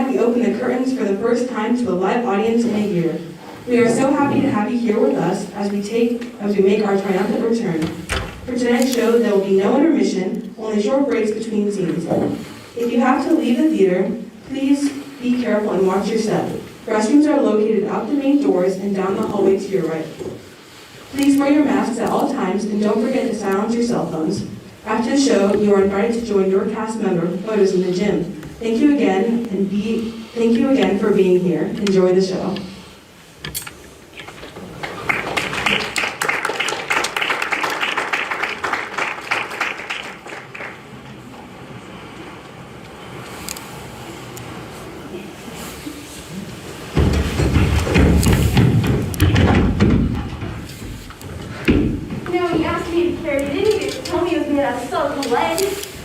tonight we open the curtains for the first time to a live audience in a year. We are so happy to have you here with us as we make our triumphant return. For tonight's show, there will be no intermission, only short breaks between scenes. If you have to leave the theater, please be careful and watch your step. Restrooms are located out the main doors and down the hallway to your right. Please wear your masks at all times and don't forget to silence your cell phones. After the show, you are invited to join your cast member photos in the gym. Thank you again for being here. Enjoy the show.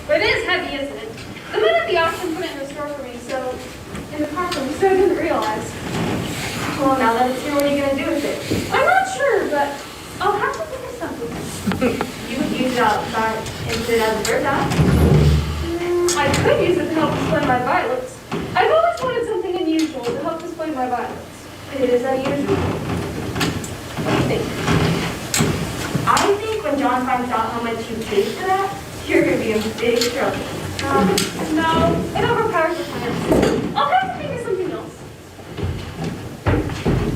But it is heavy, isn't it? The men at the auction put it in the store for me, so in the car for me, so I didn't realize. Well, now that it's here, what are you going to do with it? I'm not sure, but I'll have to think of something. You would use it outside instead as a bird eye? I could use it to help display my violets. I've always wanted something unusual to help display my violets. It is unusual. What do you think? I think when John finds out how much you paid for that, you're going to be in big trouble. No, it overpowers the plans. I'll have to think of something else.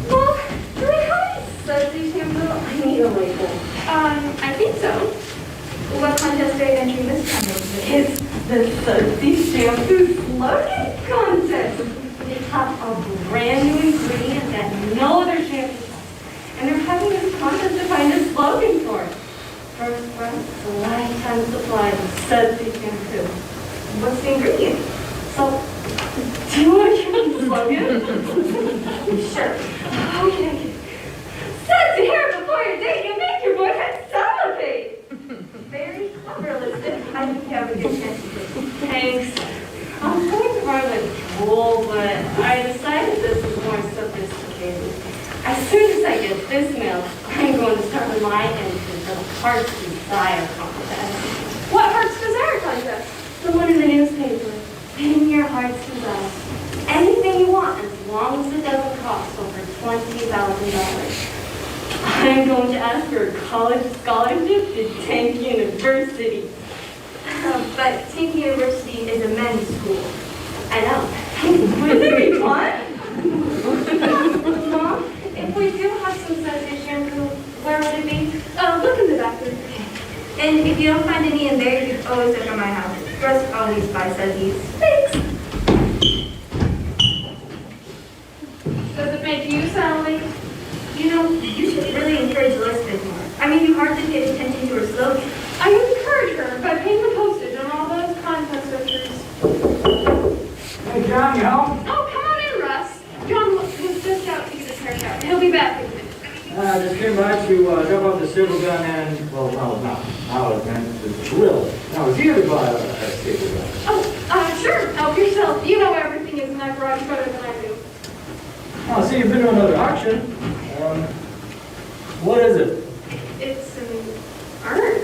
Well, do they have any sudsy shampoo? I need a label. I think so. What contest are you entering this time? It's the Sudsy Shampoo Slogan Contest. They have a brand new ingredient that no other shampoo has. And they're having this contest to find a slogan for it. First one, lifetime supply of Sudsy Shampoo. What's the ingredient? So, do you want to hear the slogan? Sure. Okay. Sudsy hair before your date, you make your boyfriend salivate. Very clever, Elizabeth. I think you have a good chance to do. Thanks. I was going to write like drool, but I decided this was more sophisticated. As soon as I get this mail, I'm going to start my entry for the Heart's Desire Contest. What Heart's Desire Contest? The one in the newspaper. Pin your heart's desire. Anything you want, as long as it doesn't cost over $20,000. I'm going to ask for a college scholarship to Tank University. But Tank University is a men's school. I know. Would it be fun? Mom, if we do have some Sudsy shampoo, where would it be? Look in the bathroom. And if you don't find any in there, you can always look at my house. Russ always buys Sudsies. Thanks. Does it make you sound like... You know, you should really encourage Elizabeth more. I mean, you hardly paid attention to her slogan. I encourage her by paying the postage on all those contest pictures. Hey, John, you home? Oh, come on in, Russ. John was just out to get his haircut. He'll be back in a minute. I just came by to drop off the silver gun and, well, no, not I was meant to drill. I was here to buy a silver gun. Oh, sure. Help yourself. You know everything is in that garage better than I do. Oh, see, you've been to another auction. What is it? It's an urn.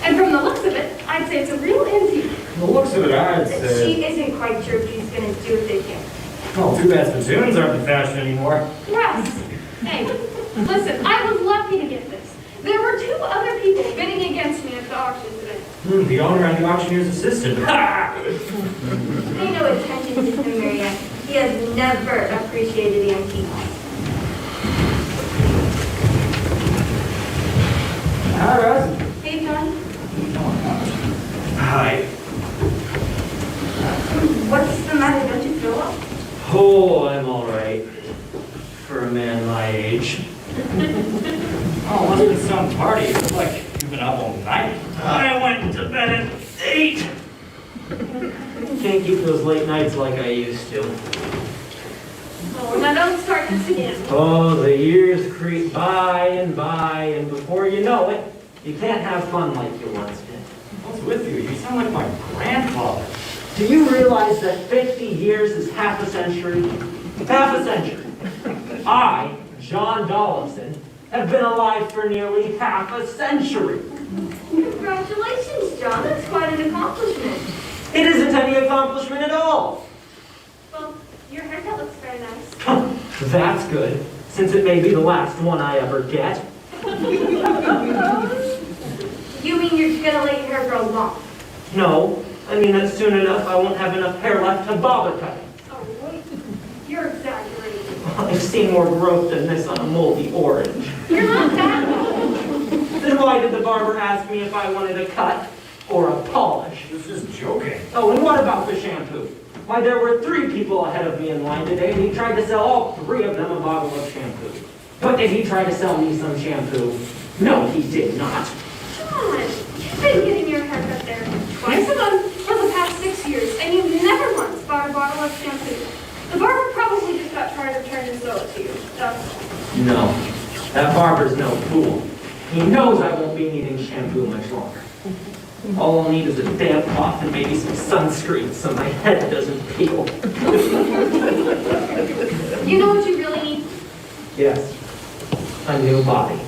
And from the looks of it, I'd say it's a real antique. From the looks of it, I'd say... She isn't quite sure if she's going to do it again. Oh, too bad spittoons aren't in fashion anymore. Russ, hey, listen, I was lucky to get this. There were 2 other people bidding against me at the auction today. The owner and the auctioneer's assistant. Pay no attention to him, Marianne. He has never appreciated antiques. Hi, Russ. Hey, John. Hi. What's the matter? Don't you feel well? Oh, I'm all right. For a man my age. Oh, must have been some party. It looks like you've been up all night. I went to bed at 8. Can't keep those late nights like I used to. Oh, now don't start this again. Oh, the years creep by, and before you know it, you can't have fun like you once did. What's with you? You sound like my grandfather. Do you realize that 50 years is half a century? Half a century. I, John Dollison, have been alive for nearly half a century. Congratulations, John. That's quite an accomplishment. It isn't any accomplishment at all. Well, very nice. That's good, since it may be the last one I ever get. You mean you're gonna let your hair grow long? No, I mean that soon enough I won't have enough hair left to bother cutting. Oh, wait. You're exaggerating. I've seen more growth than this on a moldy orange. You're not that old. Then why did the barber ask me if I wanted a cut or a polish? This is joking. Oh, and what about the shampoo? Why, there were 3 people ahead of me in line today, and he tried to sell all 3 of them a bottle of shampoo. But did he try to sell me some shampoo? No, he did not. John, you've been getting your hair cut there twice a month for the past 6 years, and you've never once bought a bottle of shampoo. The barber probably just got tired of trying to sell it to you. That's all. No, that barber's no fool. He knows I won't be needing shampoo much longer. All I'll need is a damp cloth and maybe some sunscreen so my head doesn't peel. You know what you really need? Yes, a new body.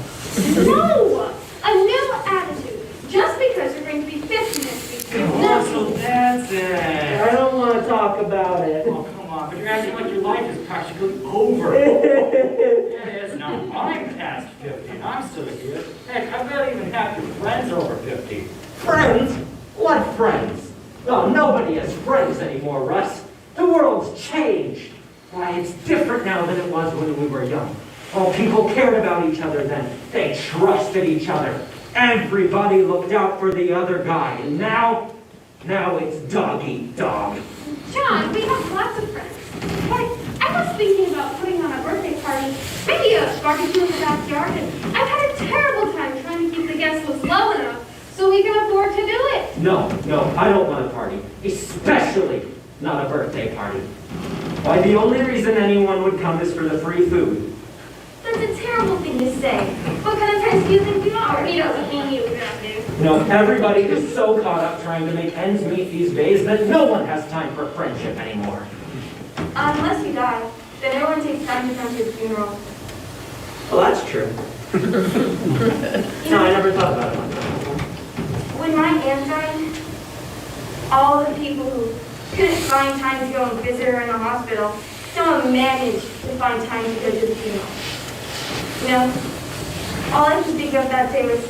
No! A new attitude. Just because you're going to be 50 next week. So that's it. I don't want to talk about it. Oh, come on, but you're acting like your life is practically over. It is not. I'm past 50 and I'm still here. Heck, I bet even half your friends are over 50. Friends? What friends? Oh, nobody has friends anymore, Russ. The world's changed. Why, it's different now than it was when we were young. Oh, people cared about each other then. They trusted each other. Everybody looked out for the other guy. And now it's dog eat dog. John, we have lots of friends. Like, I was thinking about putting on a birthday party, maybe a barbecue in the backyard, and I've had a terrible time trying to keep the guest list low enough so we can afford to do it. No, I don't want a party. Especially not a birthday party. Why, the only reason anyone would come is for the free food. That's a terrible thing to say. What kind of friends do you think you Oh, are? he doesn't mean you exactly. Everybody is so caught up trying to make ends meet these days that no one has time for friendship anymore. Unless you die, then everyone takes time to come to your funeral. Well, that's true. No, I never thought about it like that. When my aunt died, all the people who couldn't find time to go and visit her in the hospital somehow managed to find time to go to the funeral. You know, all I could think of that day was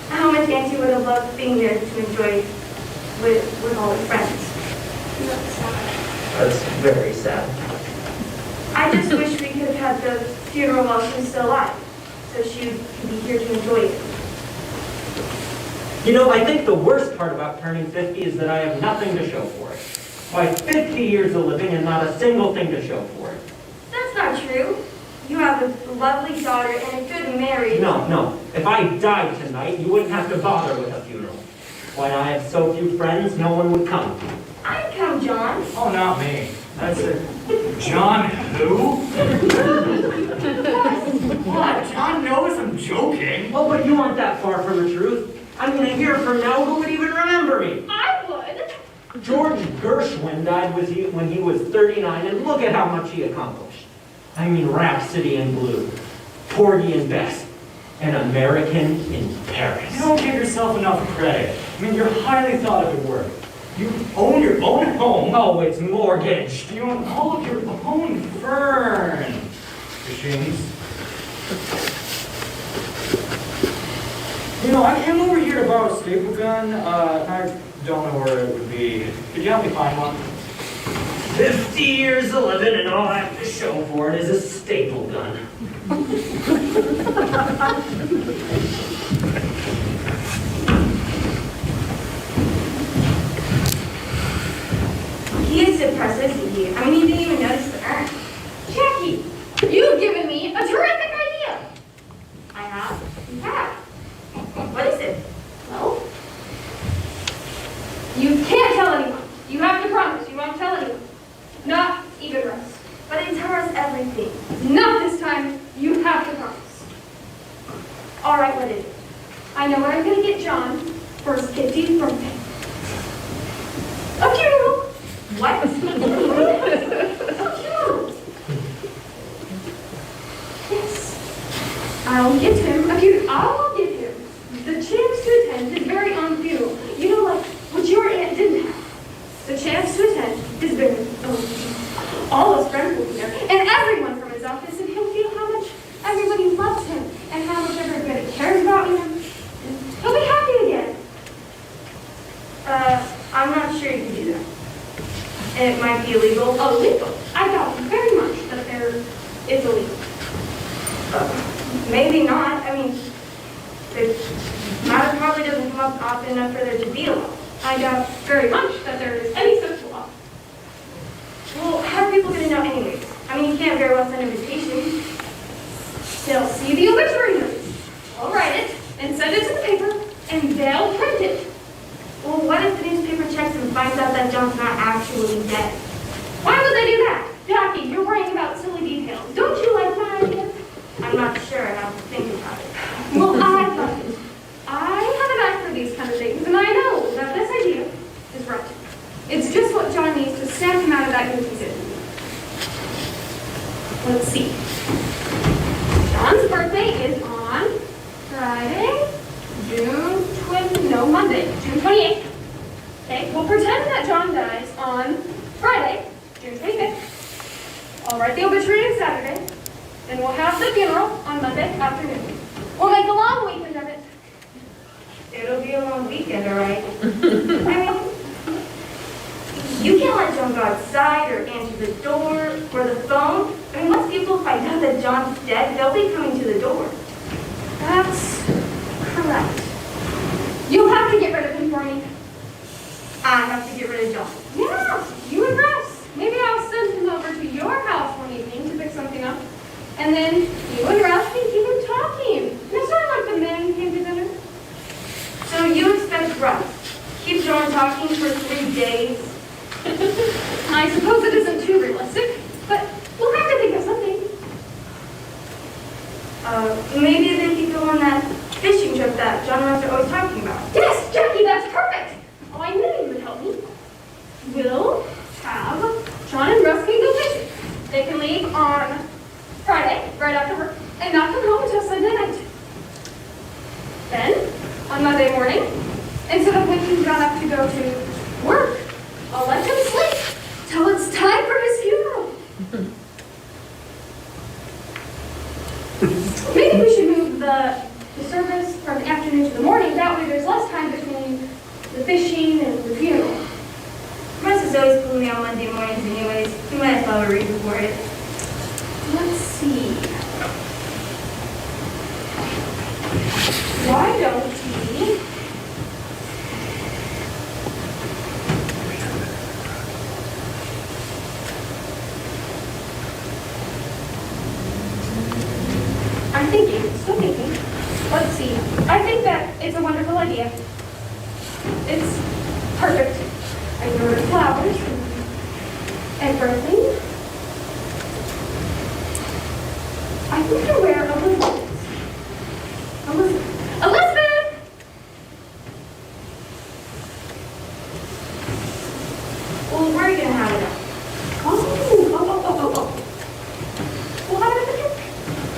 how much Auntie would have loved being there to enjoy with all her friends. That's sad. That's very sad. I just wish we could have had the funeral while she was still alive, so she could be here to enjoy it. I think the worst part about turning 50 is that I have nothing to show for it. Why, 50 years of living and not a single thing to show for it. That's not true. You have a lovely daughter and a good marriage. No. If I died tonight, you wouldn't have to bother with a funeral. Why, I have so few friends, no one would come. I'd come, John. Oh, not me. That's it. John who? What? John knows I'm joking. Oh, but you aren't that far from the truth. I mean, a year from now, who would even remember me? I would. George Gershwin died when he was 39, and look at how much he accomplished. I mean, Rhapsody in Blue, Porgy and Bess, An American in Paris. You don't give yourself enough credit. I mean, you're highly thought of at work. You own your own home. Oh, it's mortgaged. You own all of your own fern machines. I came over here to borrow a staple gun. I don't know where it would be. Could you help me find one? 50 years of living and all I have to show for it is a staple gun. He is depressed, isn't he? I mean, he didn't even notice the urn. Jackie, you've given me a terrific idea. I have. You have. What is it? Well, you can't tell anyone. You have to promise you won't tell anyone. Not even Russ. But they tell us everything. Not this time. You have to promise. All right, what is it? I know what I'm going to get John for his 50th birthday. A funeral. What? A funeral. Yes. to do that. And it might be illegal. Oh, illegal. I doubt very much that there is illegal. Maybe not. I mean, the matter probably doesn't come up often enough for there to be a law. I doubt very much that there is any such law. Well, how are people going to know anyways? I mean, you can't very well send invitations. They'll see the obituary notice. I'll write it and send it to the paper, and they'll print it. Well, what if the newspaper checks and finds out that John's not actually dead? Why would they do that? Jackie, you're worrying about silly details. Don't you like my idea? I'm not sure. I have to think about it. Well, I like it. I have a knack for these kind of things, and I know that this idea is right. It's just what John needs to snap him out of that goofy situation. Let's see. John's birthday is on Friday, Monday, June 28th. Okay, we'll pretend that John dies on Friday, June 25th. I'll write the obituary on Saturday, and we'll have the funeral on Monday afternoon. We'll make a long weekend of it. It'll be a long weekend, all right? I mean, you can't let John go outside or answer the door or the phone. I mean, once people find out that John's dead, they'll be coming to the door. That's correct. You'll have to get rid of him for me. I have to get rid of John. Yeah, you and Russ. Maybe I'll send him over to your house one evening to pick something up. And then you and Russ can keep him talking. It's sort of like the men came to dinner. So you expect Russ keep John talking for 3 days? I suppose it isn't too realistic, but we'll have to think of something. Maybe they could go on that fishing trip that John and Russ are always talking about. Yes, Jackie, that's perfect! Oh, I knew you would help me. We'll have John and Russ can go fishing. They can leave on Friday, right after work, and not come home until Sunday night. Then, on Monday morning, instead of waking John up to go to work, I'll let him sleep till it's time for his funeral. Maybe we should move the service from the afternoon to the morning. That way there's less time between the fishing and the funeral. Russ is always gloomy on Monday mornings anyways. We might as well read for it. Let's see. Why don't we... I'm thinking, still thinking. Let's see. I think that it's a wonderful idea. It's perfect. I can order flowers and everything. I think I'll wear Elizabeth! Well, where are you going to have it at? Oh. We'll have it at the church.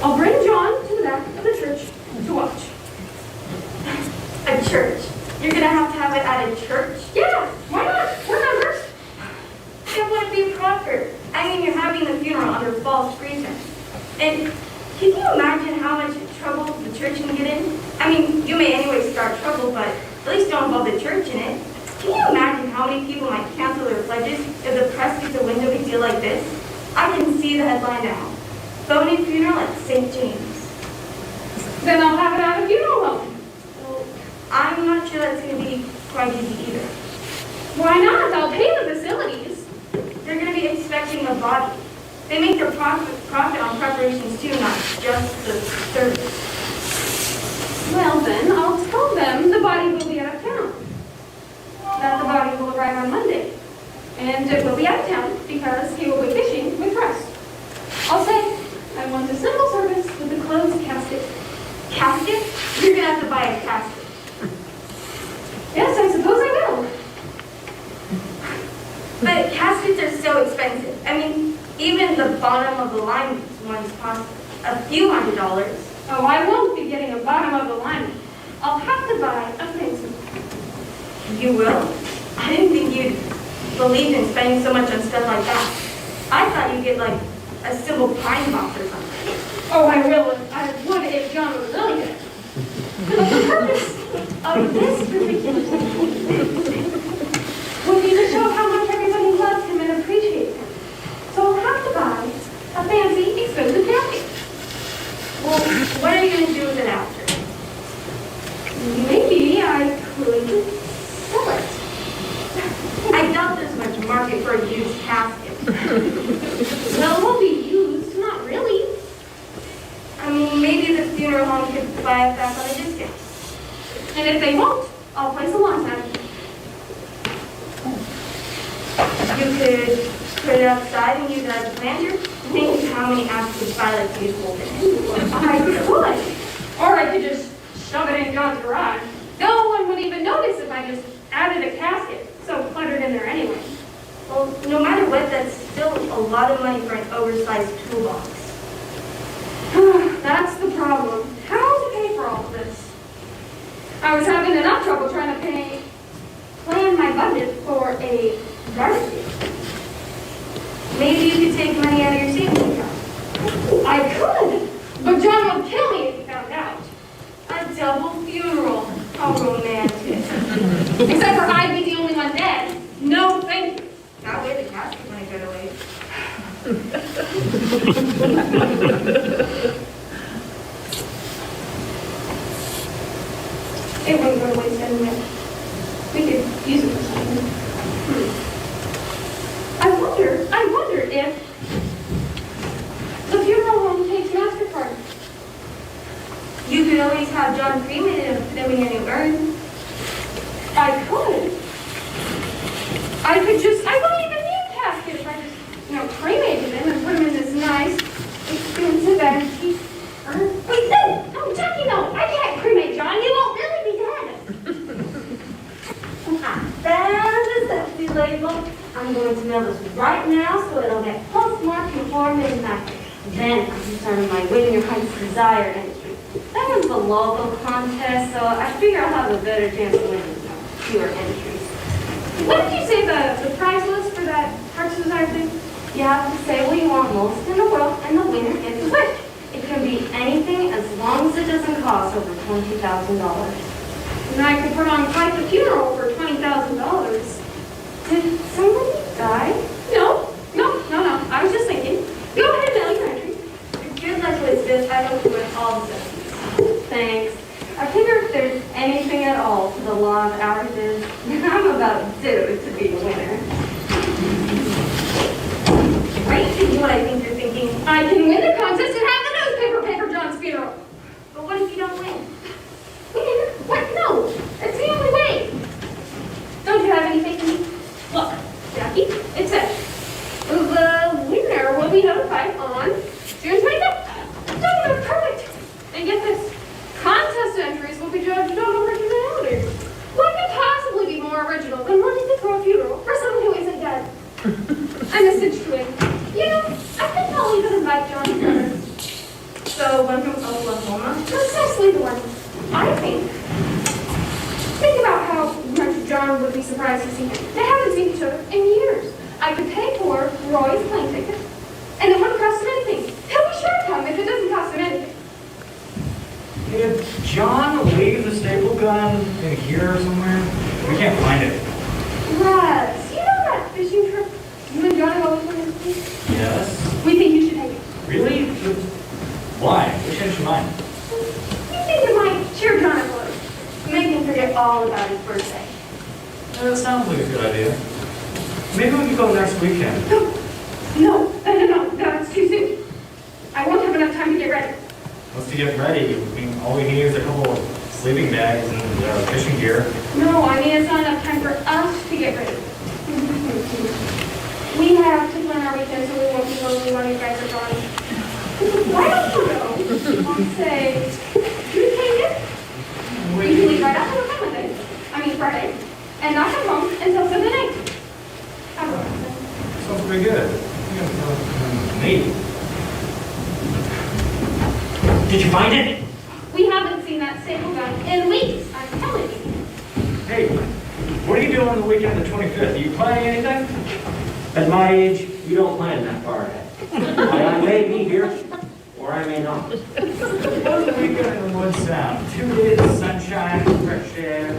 I'll bring John to the back of the church to watch. A church? You're going to have it at a church? Yeah, why not? We're members. It wouldn't be proper. I mean, you're having the funeral under false pretense. And can you imagine how much trouble the church can get in? I mean, you may anyway start trouble, but at least don't involve the church in it. Can you imagine how many people might cancel their pledges if the press gets a wind of a deal like this? I can see the headline now. Phony funeral at St. James. Then I'll have it at a funeral home. Well, I'm not sure that's going to be quite easy either. Why not? I'll pay the facilities. They're going to be expecting a body. They make their profit on preparations too, not just the service. Well then, I'll tell them the body will be out of town. That the body will arrive on Monday. And it will be out of town because he will be fishing with Russ. I'll say, I want a simple service with a closed casket. Casket? You're going to have to buy a casket. Yes, I suppose I will. But caskets are so expensive. I mean, even the bottom of the line ones cost a few $100s. Oh, I won't be getting a bottom of the line. I'll have to buy a fancy one. You will? I didn't think you'd believe in spending so much on stuff like that. I thought you'd get like a simple pine box or something. Oh, I will. I would if John was really good. But the purpose of this particular thing would be to show market for a used casket. Well, it won't be used, not really. I mean, maybe the funeral home could buy it back on a discount. And if they won't, I'll place a lawn sign. You could put it outside and use it as a planter. Think of how many active violets you'd hold it in. I could. Or I could just shove it in John's garage. No one would even notice if I just added a casket. So cluttered in there anyway. Well, no matter what, that's still a lot of money for an oversized toolbox. That's the problem. How to pay for all of this? I was having enough trouble trying to plan my budget for a barbecue. Maybe you could take money out of your savings account. I could, but John would kill me if he found out. A double funeral. How romantic. Except for I'd be the only one dead. No, thank you. That way the casket might get away. It wouldn't go to waste anyway. We could use it for something. I wonder if the funeral home takes MasterCard. You could always have John cremated and put him in your new urn. I could. I wouldn't even need a casket if I just, cremated him and put him in this nice, expensive empty urn. Wait, no, Jackie, no, I can't cremate John. You won't really be dead. There's a safety label. I'm going to mail this right now so it'll get postmarked before midnight. Then I'm starting my Win Your Heart's Desire entry. That one's a local contest, so I figure I'll have a better chance of winning fewer entries. What did you say the prize was for that Hearts Desire thing? You have to say what you want most in the world, and the winner gets a wish. It can be anything as long as it doesn't cost over $20,000. And I could put on quite the funeral for $20,000. Did somebody die? No. I was just thinking. Go ahead and mail your entry. Good luck with this. I don't do it all the time. Thanks. I figure if there's anything at all to the law of averages, I'm about due to be the winner. Great to do what I think you're thinking. I can win the contest and have the newspaper pay for John's funeral. But what if you don't win? Win? What? No. It's the only way. Don't you have any faith in me? Look, Jackie, it says the winner will be notified on June 25th. That's perfect. And get this. Contest entries will be judged on originality. What could possibly be more original than wanting to throw a funeral for someone who isn't dead? I messaged to him. I think I'll even invite John's brother. So, one from Oklahoma? Precisely the one. I think about how much John would be surprised to see him. They haven't seen each other in years. I could pay for Roy's plane ticket, and it wouldn't cost him anything. He'll be sure to come if it doesn't cost him anything. Did John leave the staple gun in here somewhere? We can't find it. Russ, you know that fishing trip you and John have always wanted to take? Yes. We think you should take it. Really? Why? What changed your mind? We think it might cheer John up a little. Make him forget all about his birthday. That sounds like a good idea. Maybe we could go next weekend. No, that's too soon. I won't have enough time to get ready. Once to get ready, all we need is a couple of sleeping bags and fishing gear. No, it's not enough time for us to get ready. We have to plan our weekend so we won't be lonely when you guys are gone. Why don't you go on, say, Tuesday? You can leave right after the Monday. Friday. And not come home until Sunday night. Have a nice Sounds pretty good. Neat. Did you find it? We haven't seen that staple gun in weeks, I'm telling you. Hey, what are you doing on the weekend of the 25th? Are you planning anything? At my age, you don't plan that far ahead. I may be here, or I may not. What a weekend in the woods sound. 2 days of sunshine, fresh air,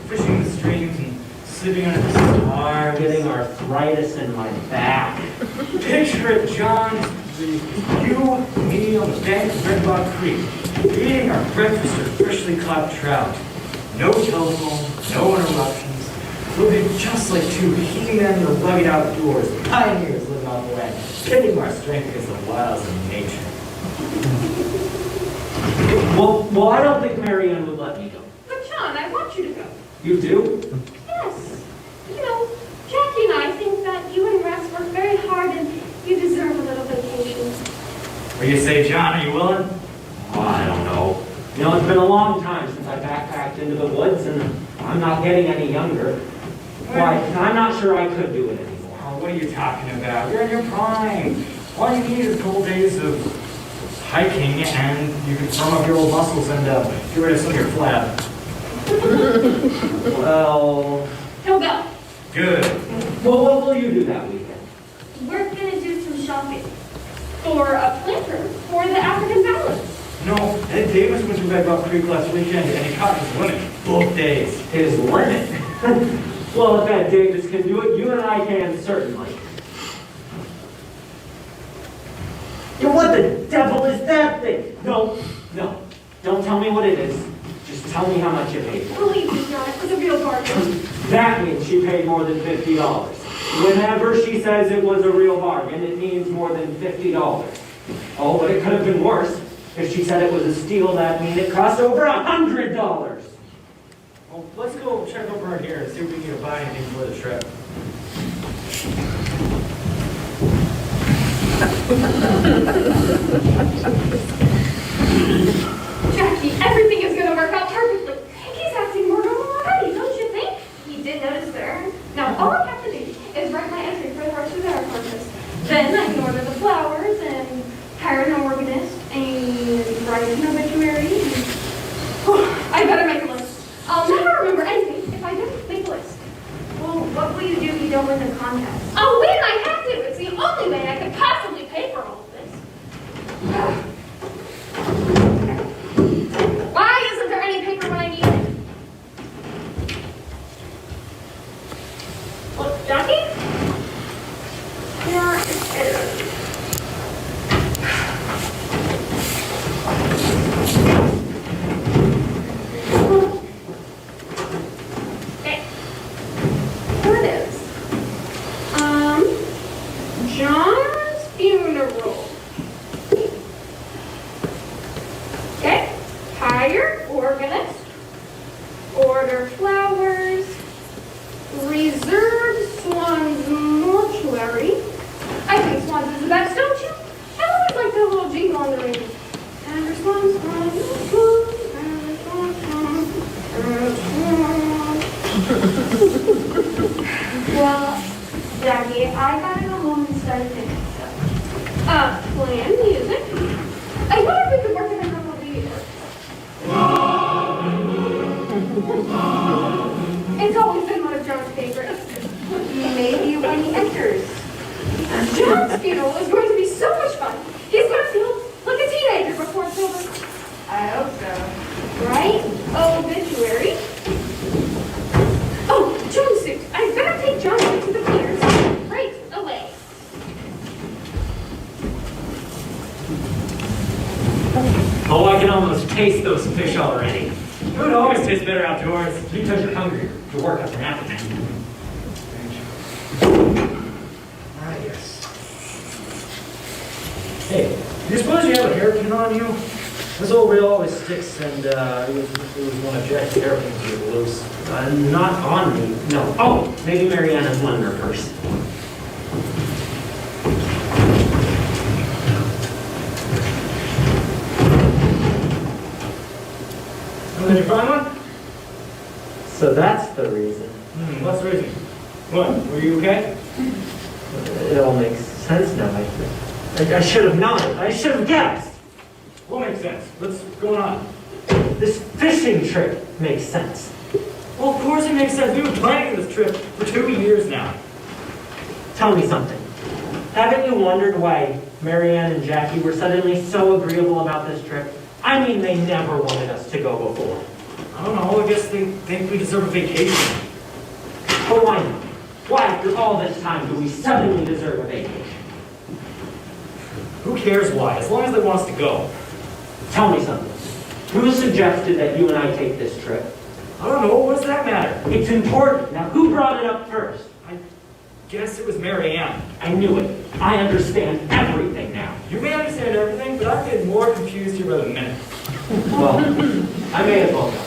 fishing in the streams, and sleeping under the stars. Getting arthritis in my back. Picture it, John. You, me on the bank of Red Rock Creek, eating our breakfast of freshly caught trout. No telephone, no interruptions. We'll be just like two he-men in the rugged outdoors, pioneers living off the land, spending our strength against the wiles of nature. Well, I don't think Marianne would let me go. But John, I want you to go. You do? Yes. You know, Jackie and I think that you and Rex work very hard and you deserve a little vacation. What do you say, John? Are you willing? Oh, I don't know. You know, it's been a long time since I backpacked into the woods, and I'm not getting any younger. Why, I'm not sure I could do it anymore. Oh, what are you talking about? You're in your prime. All you need is a couple days of hiking, and you can firm up your old muscles and get rid of some of your flab. Well, He'll go. Good. well, what will you do that weekend? We're gonna do some shopping. For a planter for the African Valley. No, Ed Davis went to Red Rock Creek last weekend, and he caught his limit both days. His limit. Well, if Ed Davis can do it, you and I can certainly. Yeah, what the devil is that thing? No, don't tell me what it is. Just tell me how much you paid for it. Believe me, John, it was a real bargain. That means she paid more than $50. Whenever she says it was a real bargain, it means more than $50. Oh, but it could have been worse. If she said it was a steal, that means it cost over $100. Well, let's go check over here and see if we can buy anything for the trip. Jackie, everything is going to work out perfectly. He's acting more normal already, don't you think? He did notice there. Now, all I have to do is write my entry for the horse Suzera contest. Then I can order the flowers and hire an organist and write an obituary. I better make a list. I'll never remember anything if I don't make a list. Well, what will you do if you don't win the contest? I'll win, I have to. It's the only way I could possibly pay for all of this. Why isn't there any paper when I need it? Look, Jackie? Here it is. Okay. Here it is. John's funeral. Okay. Hire organist. Order flowers. Reserve Swan's mortuary. I think Swan's is the best, don't you? I always like the little jingle on the radio. And Swan's, Well, Jackie, I gotta go home and study things. Plan music. I wonder if we could work in a couple of these. It's always been one of John's favorites. Maybe when he enters. John's funeral is going to be so much fun. He's going to feel like a teenager before it's over. I hope so. Right? Obituary. Oh, John's suit. I better take John to the cleaners right away. Oh, I can almost taste those fish already. Food always tastes better outdoors. Because you're hungry. Your work has an appetite. Ah, yes. Hey, do you suppose you have a hairpin on you? This old reel always sticks, and it was one of Jack's hairpins that was loose. Not on me. No. Oh, maybe Marianne has one in her purse. Oh, did you find one? So that's the reason. What's the reason? What? Were you okay? It all makes sense now, I think. I should have known it. I should have guessed. What makes sense? What's going on? This fishing trip makes sense. Well, of course it makes sense. We've been planning this trip for 2 years now. Tell me something. Haven't you wondered why Marianne and Jackie were suddenly so agreeable about this trip? I mean, they never wanted us to go before. I don't know. I guess they think we deserve a vacation. But why not? Why, after all this time, do we suddenly deserve a vacation? Who cares why? As long as they want us to go. Tell me something. Who suggested that you and I take this trip? I don't know, what does that matter? It's important. Now, who brought it up first? I guess it was Mary Ann. I knew it. I understand everything now. You may understand everything, but I'm getting more confused here by the minute. Well, I may as well go.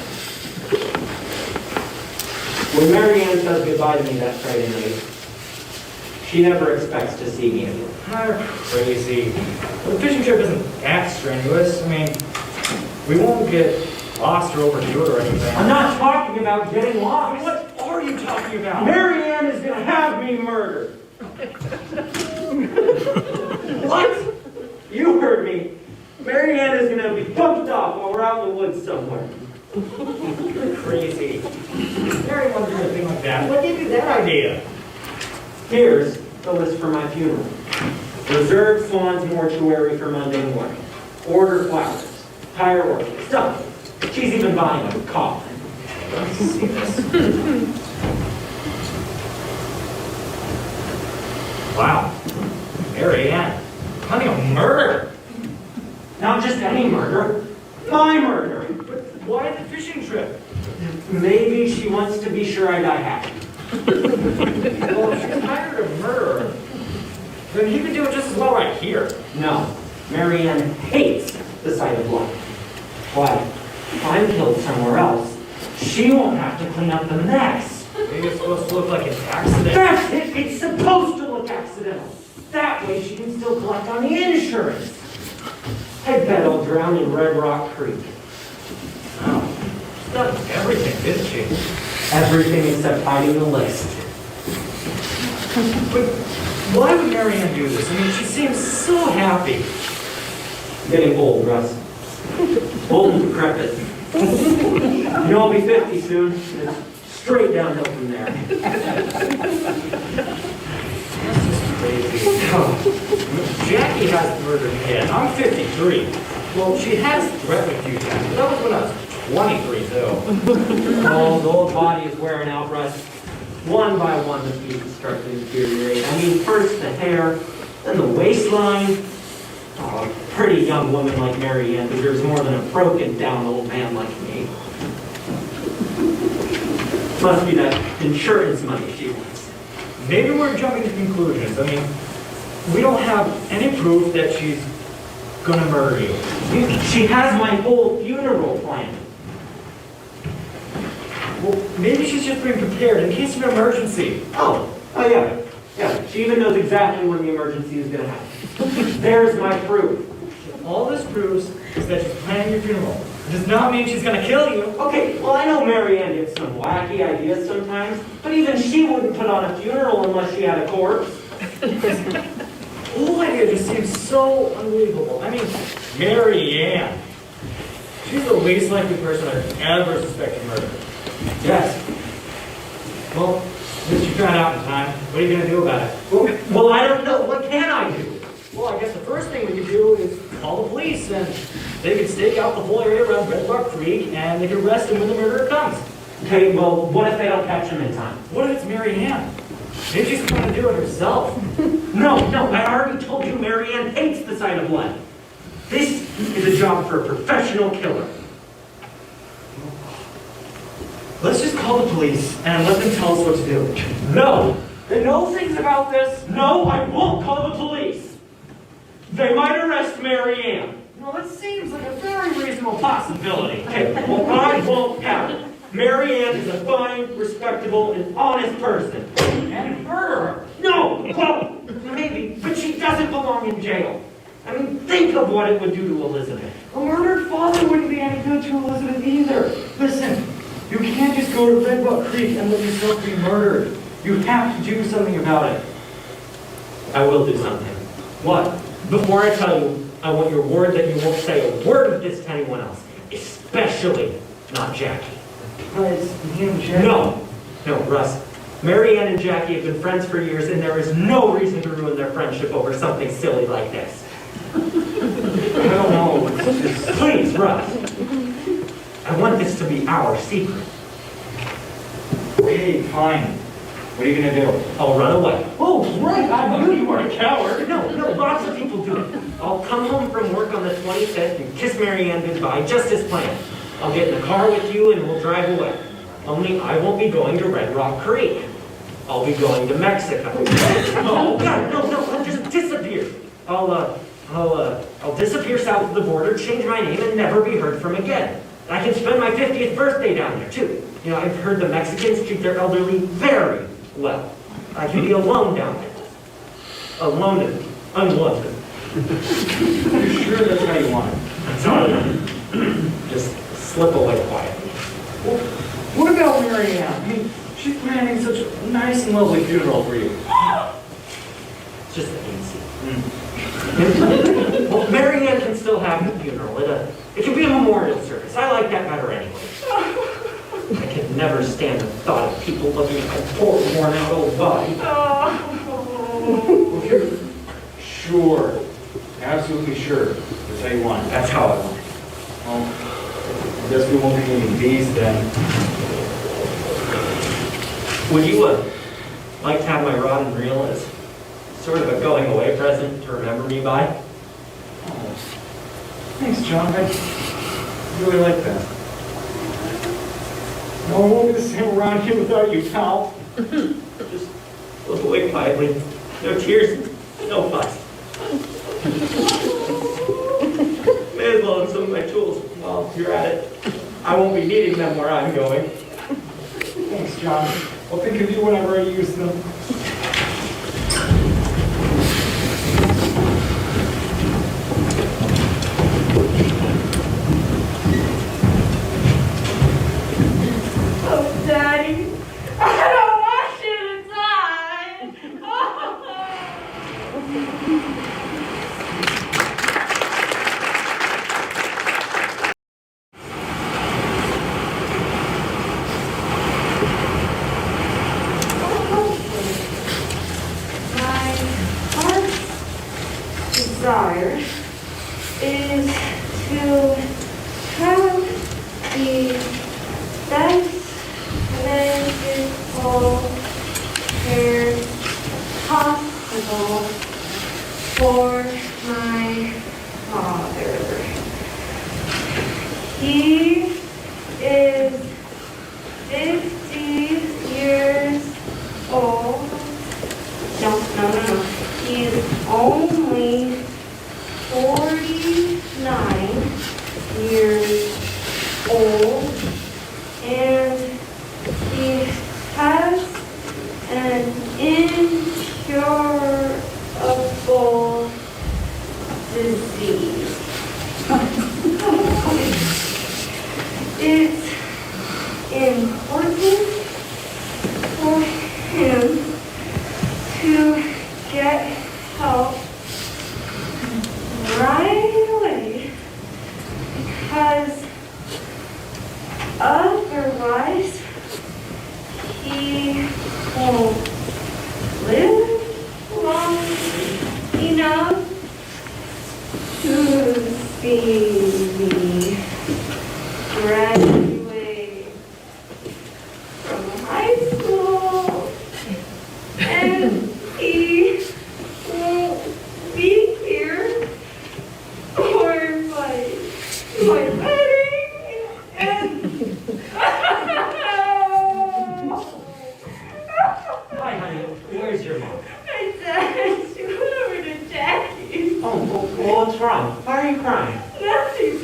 When Mary Ann says goodbye to me that Friday night, she never expects to see me again. You're crazy. Well, the fishing trip isn't that strenuous. I mean, we won't get lost or overdo it or anything. I'm not talking about getting lost. What are you talking about? Mary Ann is going to have me murdered. What? You heard me. Mary Ann is going to be bumped off while we're out in the woods somewhere. You're crazy. Mary won't do anything like that. What gave you that idea? Here's the list for my funeral. Reserve Swan's mortuary for Monday morning. Order flowers. Hire orchids. Stuff. She's even buying a coffin. Let's see this. Wow. Mary Ann. Honey, a murder. Not just any murder. My murder. But why the fishing trip? Maybe she wants to be sure I die happy. Well, if she's hired a murderer, then he could do it just as well right here. No. Mary Ann hates the sight of blood. Why? If I'm killed somewhere else, she won't have to clean up the mess. Maybe it's supposed to look like an accident. That's it! It's supposed to look accidental. That way she can still collect on the insurance. I bet I'll drown in Red Rock Creek. Oh, she's done everything, didn't she? Everything except hiding the list. But why would Mary Ann do this? I mean, she seems so happy. Getting old, Russ. Old and decrepit. You know, I'll be 50 soon. It's straight downhill from there. That's just crazy. Jackie has murdered Ed. I'm 53. Well, she has threatened you, Jackie. That was when I was 23, though. Oh, the old body is wearing out, Russ. One by one, the pieces start to deteriorate. I mean, first the hair, then the waistline. Oh, a pretty young woman like Mary Ann deserves more than a broken down old man like me. Must be that insurance money she wants. Maybe we're jumping to conclusions. I mean, we don't have any proof that she's gonna murder you. She has my whole funeral plan. Well, maybe she's just being prepared in case of an emergency. Oh yeah. Yeah, she even knows exactly when the emergency is going to happen. There's my proof. All this proves is that she's planning your funeral. It does not mean she's gonna kill you. Okay, well, I know Mary Ann gets some wacky ideas sometimes, but even she wouldn't put on a funeral unless she had a corpse. The whole idea just seems so unbelievable. I mean, Mary Ann. She's the least likely person I've ever suspected murder. Yes. Well, since you found out in time, what are you gonna do about it? Well, I don't know. What can I do? Well, I guess the first thing we could do is call the police, and they could stake out the whole area around Red Rock Creek, and they could arrest him when the murderer comes. Okay, well, what if they don't catch him in time? What if it's Mary Ann? Maybe she's going to do it herself. No, I already told you Mary Ann hates the sight of blood. This is a job for a professional killer. Let's just call the police and let them tell us what to do. No, They know things about this. no, I won't call the police. They might arrest Mary Ann. Well, that seems like a very reasonable possibility. Okay, well, I won't have it. Mary Ann is a fine, respectable, and honest person. And murderer. No, well, maybe, but she doesn't belong in jail. I mean, think of what it would do to Elizabeth. A murdered father wouldn't be any good to Elizabeth either. Listen, you can't just go to Red Rock Creek and let yourself be murdered. You have to do something about it. I will do something. What? Before I tell you, I want your word that you won't say a word of this to anyone else, especially not Jackie. But it's me and Jack. No, Russ. Mary Ann and Jackie have been friends for years, and there is no reason to ruin their friendship over something silly like this. I don't know. Please, Russ. I want this to be our secret. Okay, fine. What are you gonna do? I'll run away. Oh, right. I knew you were a coward. No, lots of people do it. I'll come home from work on the 25th and kiss Mary Ann goodbye, just as planned. I'll get in the car with you and we'll drive away. Only I won't be going to Red Rock Creek. I'll be going to Mexico. Oh, God, no, I'll just disappear. I'll disappear south of the border, change my name, and never be heard from again. I can spend my 50th birthday down there, too. You know, I've heard the Mexicans treat their elderly very well. I can be alone down there. Alone and unwanted. You sure that's how you want it? That's all I want. Just slip away quietly. Well, what about Mary Ann? I mean, she's planning such a nice and lovely funeral for you. It's just easy. Well, Mary Ann can still have the funeral. It can be a memorial service. I like that better anyway. I could never stand the thought of people looking at my poor, worn-out old body. Well, you're sure, absolutely sure that's how you want it. That's how I want it. Well, I guess we won't be eating these then. Would you like to have my rod and reel as sort of a going-away present to remember me by? Oh, thanks, John. I really like that. No, it won't be the same around here without you, pal. Just look away quietly. No tears, no fuss. May as well have some of my tools while you're at it. I won't be needing them where I'm going. Thanks, John. I'll think of you whenever I use them. Oh, Daddy, I don't want you to die. My heart's desire is to have the best medical care possible for my father. He is 50 years old. No. He is only 49 years old, and he has an incurable disease. It's important for him to get help right away, because otherwise he won't live long enough to see me graduate from high school, and he won't be here for my wedding, and Hi, honey. Where's your mom? my dad, she went over to Jackie. Oh, well, what's wrong? Why are you crying? Nothing.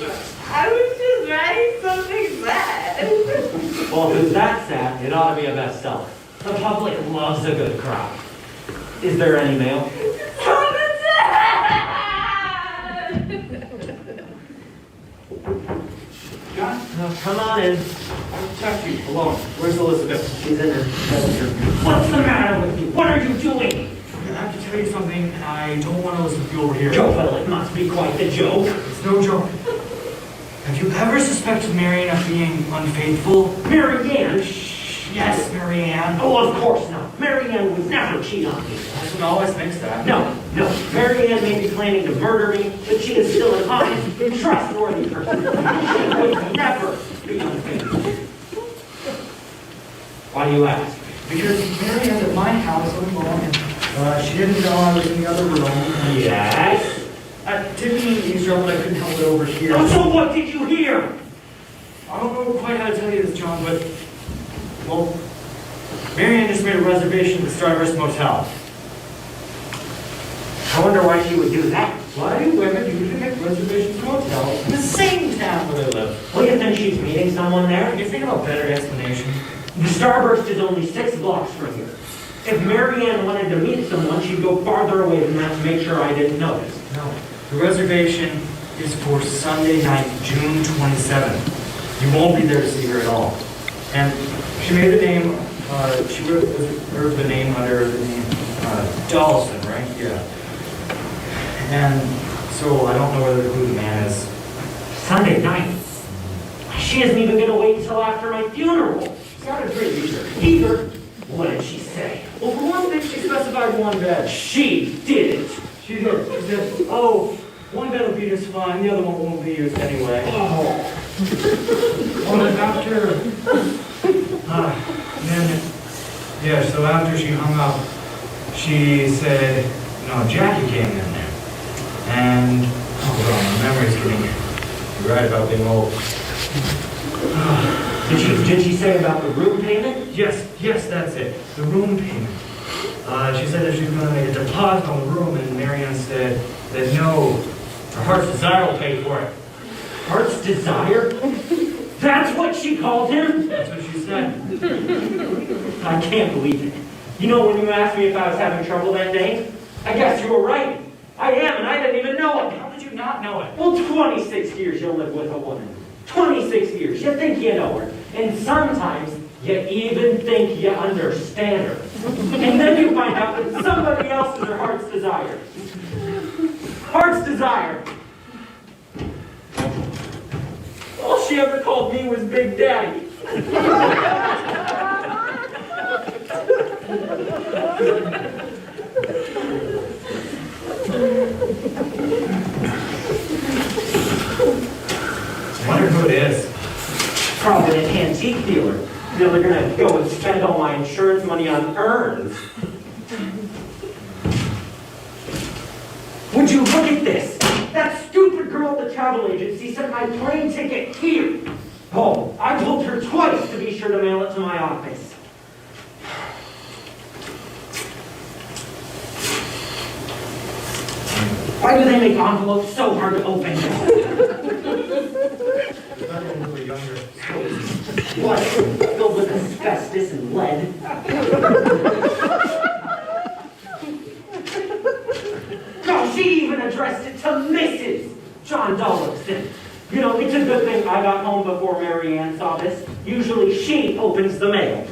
I was just writing something sad. Well, if it's that sad, it ought to be a bestseller. The public loves a good cry. Is there any mail? It's on the dad. John, Come on in. I'll talk to you alone. Where's Elizabeth? She's in her bedroom. What's the matter with you? What are you doing? I have to tell you something, and I don't want Elizabeth to be over here. Joe, well, it must be quite the joke. It's no joke. Have you ever suspected Marianne of being unfaithful? Mary Ann? Yes, Marianne. Oh, of course not. Mary Ann would never cheat on me. Everyone always thinks that. No. Mary Ann may be planning to murder me, but she is still an honest, trustworthy person. She would never be unfaithful. Why do you ask? Because Marianne's at my house alone, and she didn't know I was in the other room. Yes? I didn't mean to eavesdrop, but I couldn't help it over here. Oh, so what did you hear? I don't know quite how to tell you this, John, but Well, Marianne just made a reservation at the Starburst Motel. I wonder why she would do that. Why do women usually make reservations for hotels in the same town where they live? Well, you think she's meeting someone there? Can you think of a better explanation? The Starburst is only 6 blocks from here. If Marianne wanted to meet someone, she'd go farther away than that to make sure I didn't notice. No. The reservation is for Sunday night, June 27th. You won't be there to see her at all. And she made the name, she wrote the name under the name Dawson, right? Yeah. And so I don't know who the man is. Sunday night? She isn't even going to wait until after my funeral. She's got a great leader. Either. What did she say? Well, for one thing, she specified one bed. She didn't. She did. She said, oh, one bed will be just fine, the other one won't be used anyway. Oh. Well, after, so after she hung up, she said, no, Jackie came in there. And, oh God, my memory's getting, you're right about being old. Did she say about the room payment? Yes, that's it. The room payment. She said that she was going to make a deposit on the room, and Marianne said that no, her heart's desire will pay for it. Heart's desire? That's what she called him? That's what she said. I can't believe it. You know, when you asked me if I was having trouble that day, I guess you were right. I am, and I didn't even know it. How did you not know it? Well, 26 years you live with a woman. 26 years. You think you know her. And sometimes you even think you understand her. And then you find out that somebody else is her heart's desire. Heart's desire. All she ever called me was Big Daddy. I wonder who it is. Probably an antique dealer. They're going to go and spend all my insurance money on urns. Would you look at this? That stupid girl at the travel agency sent my plane ticket here. Oh, I told her twice to be sure to mail it to my office. Why do they make envelopes so hard to open? What? Filled with asbestos and lead? No, she even addressed it to Mrs. John Dollopson. You know, it's a good thing I got home before Marianne saw this. Usually she opens the mail.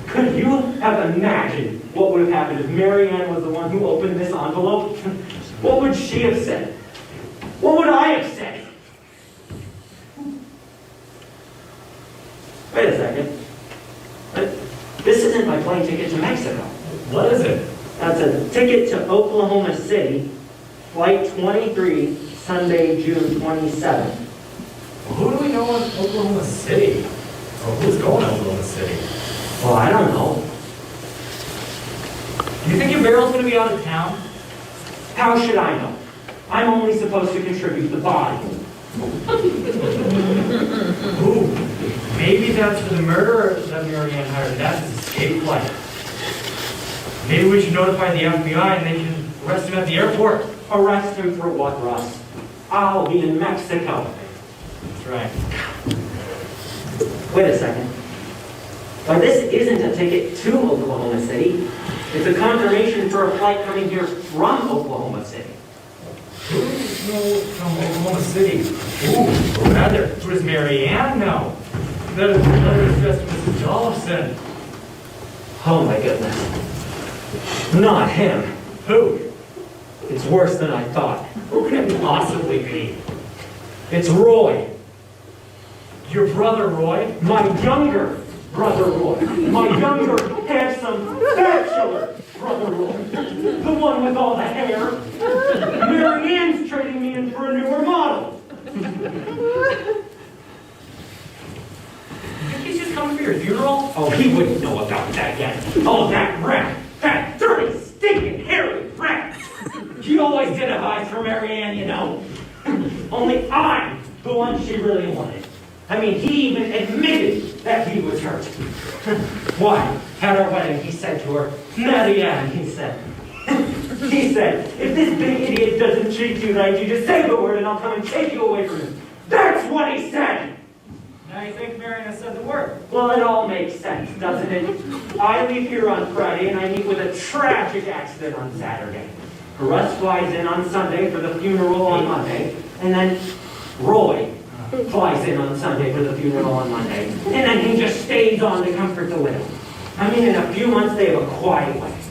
Could you have imagined what would have happened if Marianne was the one who opened this envelope? What would she have said? What would I have said? Wait a second. This isn't my plane ticket to Mexico. What is it? That's a ticket to Oklahoma City, flight 23, Sunday, June 27th. Well, who do we know in Oklahoma City? Or who's going to Oklahoma City? Well, I don't know. Do you think your barrel's going to be out of town? How should I know? I'm only supposed to contribute the body. Ooh, maybe that's for the murderer that Marianne hired. That's his escape flight. Maybe we should notify the FBI and they can arrest him at the airport. Arrest him for what, Russ? I'll be in Mexico. That's right. Wait a second. Why, this isn't a ticket to Oklahoma City. It's a confirmation for a flight coming here from Oklahoma City. Who knows from Oklahoma City? Ooh, or rather, who does Marianne know? That is just Mrs. Dollopson. Oh my goodness. Not him. Who? It's worse than I thought. Who can it possibly be? It's Roy. Your brother, Roy? My younger brother Roy. My younger, handsome, bachelor brother Roy. The one with all the hair. Marianne's trading me in for a newer model. You think he's just coming for your funeral? Oh, he wouldn't know about that yet. Oh, that rat. That dirty, stinking, hairy rat. He always did have eyes for Marianne, you know. Only I'm the one she really wanted. I mean, he even admitted that he was hurt. Why, at our wedding, he said to her, Marianne, he said, if this big idiot doesn't treat you right, you just say the word and I'll come and take you away from him. That's what he said! Now you think Marianne has said the word? Well, it all makes sense, doesn't it? I leave here on Friday and I meet with a tragic accident on Saturday. Russ flies in on Sunday for the funeral on Monday, and then Roy flies in on Sunday for the funeral on Monday, and then he just stays on to comfort the widow. I mean, in a few months they have a quiet wedding.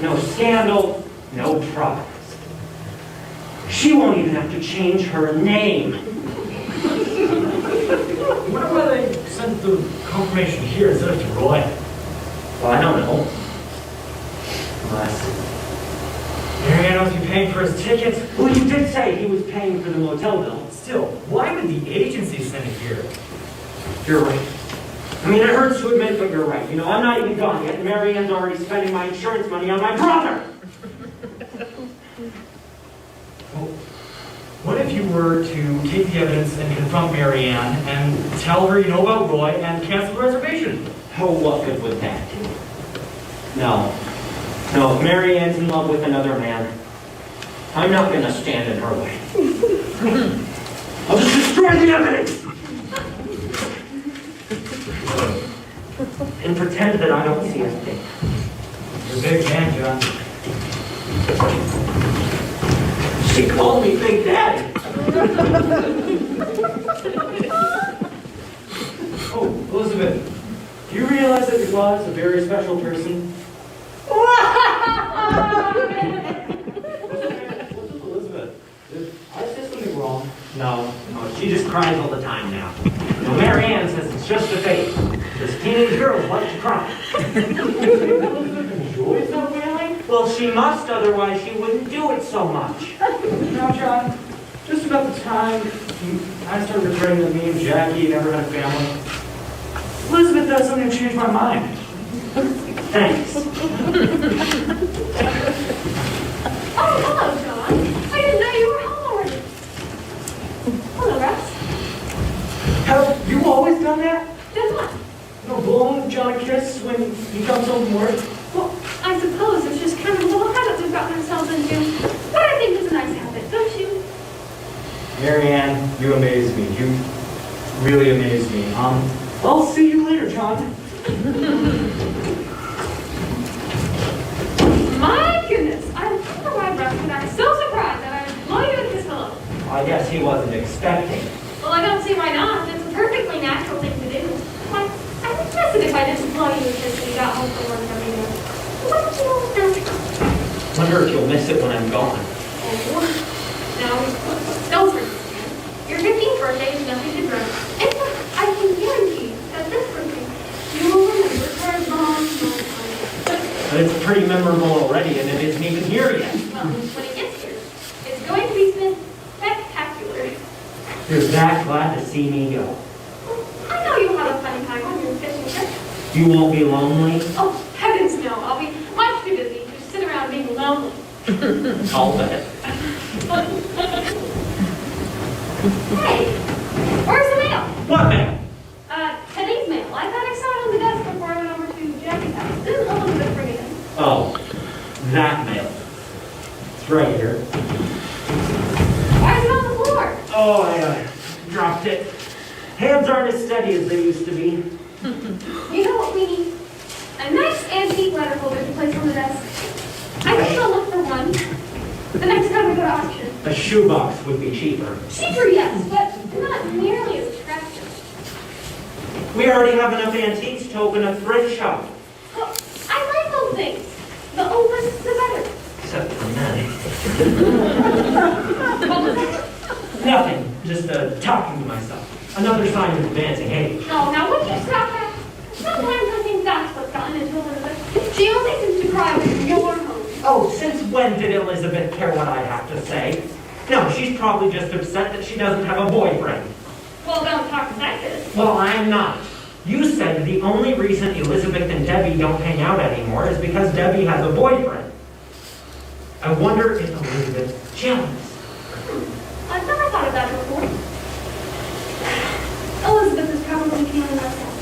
No scandal, no problems. She won't even have to change her name. I wonder why they sent the confirmation here instead of to Roy. Well, I don't know. Unless... Marianne must be paying for his tickets. Well, you did say he was paying for the motel bill. Still, why would the agency send it here? You're right. I mean, it hurts to admit, but you're right. You know, I'm not even gone yet. Marianne's already spending my insurance money on my brother. Well, what if you were to take the evidence and confront Marianne and tell her you know about Roy and cancel the reservation? Oh, what good would that do? No. No, if Marianne's in love with another man, I'm not going to stand in her way. I'll just destroy the evidence! And pretend that I don't see a thing. You're a big man, John. She called me Big Daddy. Oh, Elizabeth, do you realize that your father is a very special person? Elizabeth, did I say something wrong? No, she just cries all the time now. No, Marianne says it's just a phase. This teenage girl loves to cry. Elizabeth enjoys that feeling? Well, she must, otherwise she wouldn't do it so much. Now, John, just about the time I started regretting that me and Jackie never had a family, Elizabeth does something to change my mind. Thanks. Oh, hello, John. I didn't know you were home already. Hello, Rex. Have you always done that? Done what? No, blowing John a kiss when he comes home from work? Well, I suppose it's just kind of a little habit we've gotten ourselves into. But I think it's a nice habit, don't you? Marianne, you amaze me. You really amaze me. I'll see you later, John. My goodness, I wonder why Rex would act so surprised that I would blow you with his pillow. I guess he wasn't expecting. Well, I don't see why not. It's a perfectly natural thing to do. Why, I would guess it if I didn't blow you a kiss when you got home from work every day. What did you know? Wonder if you'll miss it when I'm gone. Oh, now, don't hurt. Your 15th birthday is nothing to dread. In fact, I can guarantee that this birthday, you will remember for a long, long time. But it's pretty memorable already, and it isn't even here yet. Well, when it gets here, it's going to be spectacular. You're that glad to see me go. Well, I know you'll have a funny time on your fishing trip. You won't be lonely? Oh, heavens no. I'll be much too busy to sit around being lonely. I'll bet. Hey, where's the mail? What mail? Today's mail. I thought I saw it on the desk before I went over to Jackie's house. Didn't Elizabeth bring it in? Oh, that mail. It's right here. Why is it on the floor? Oh, I dropped it. Hands aren't as steady as they used to be. You know what we need? A nice antique letter holder to place on the desk. I think I'll look for one the next time we go to auction. A shoebox would be cheaper. Cheaper, yes, but not nearly as attractive. We already have enough antiques to open a thrift shop. Well, I like those things. The older, the better. Except for men. What was that? Nothing. Just talking to myself. Another sign of advancing age. Oh, now would you stop that? Sometimes I think that's what's gotten into Elizabeth. She only seems to cry when you're home. Oh, since when did Elizabeth care what I have to say? No, she's probably just upset that she doesn't have a boyfriend. Well, don't talk sexist. Well, I'm not. You said the only reason Elizabeth and Debbie don't hang out anymore is because Debbie has a boyfriend. I wonder if Elizabeth's jealous. I've never thought of that before. Elizabeth is probably feeling herself.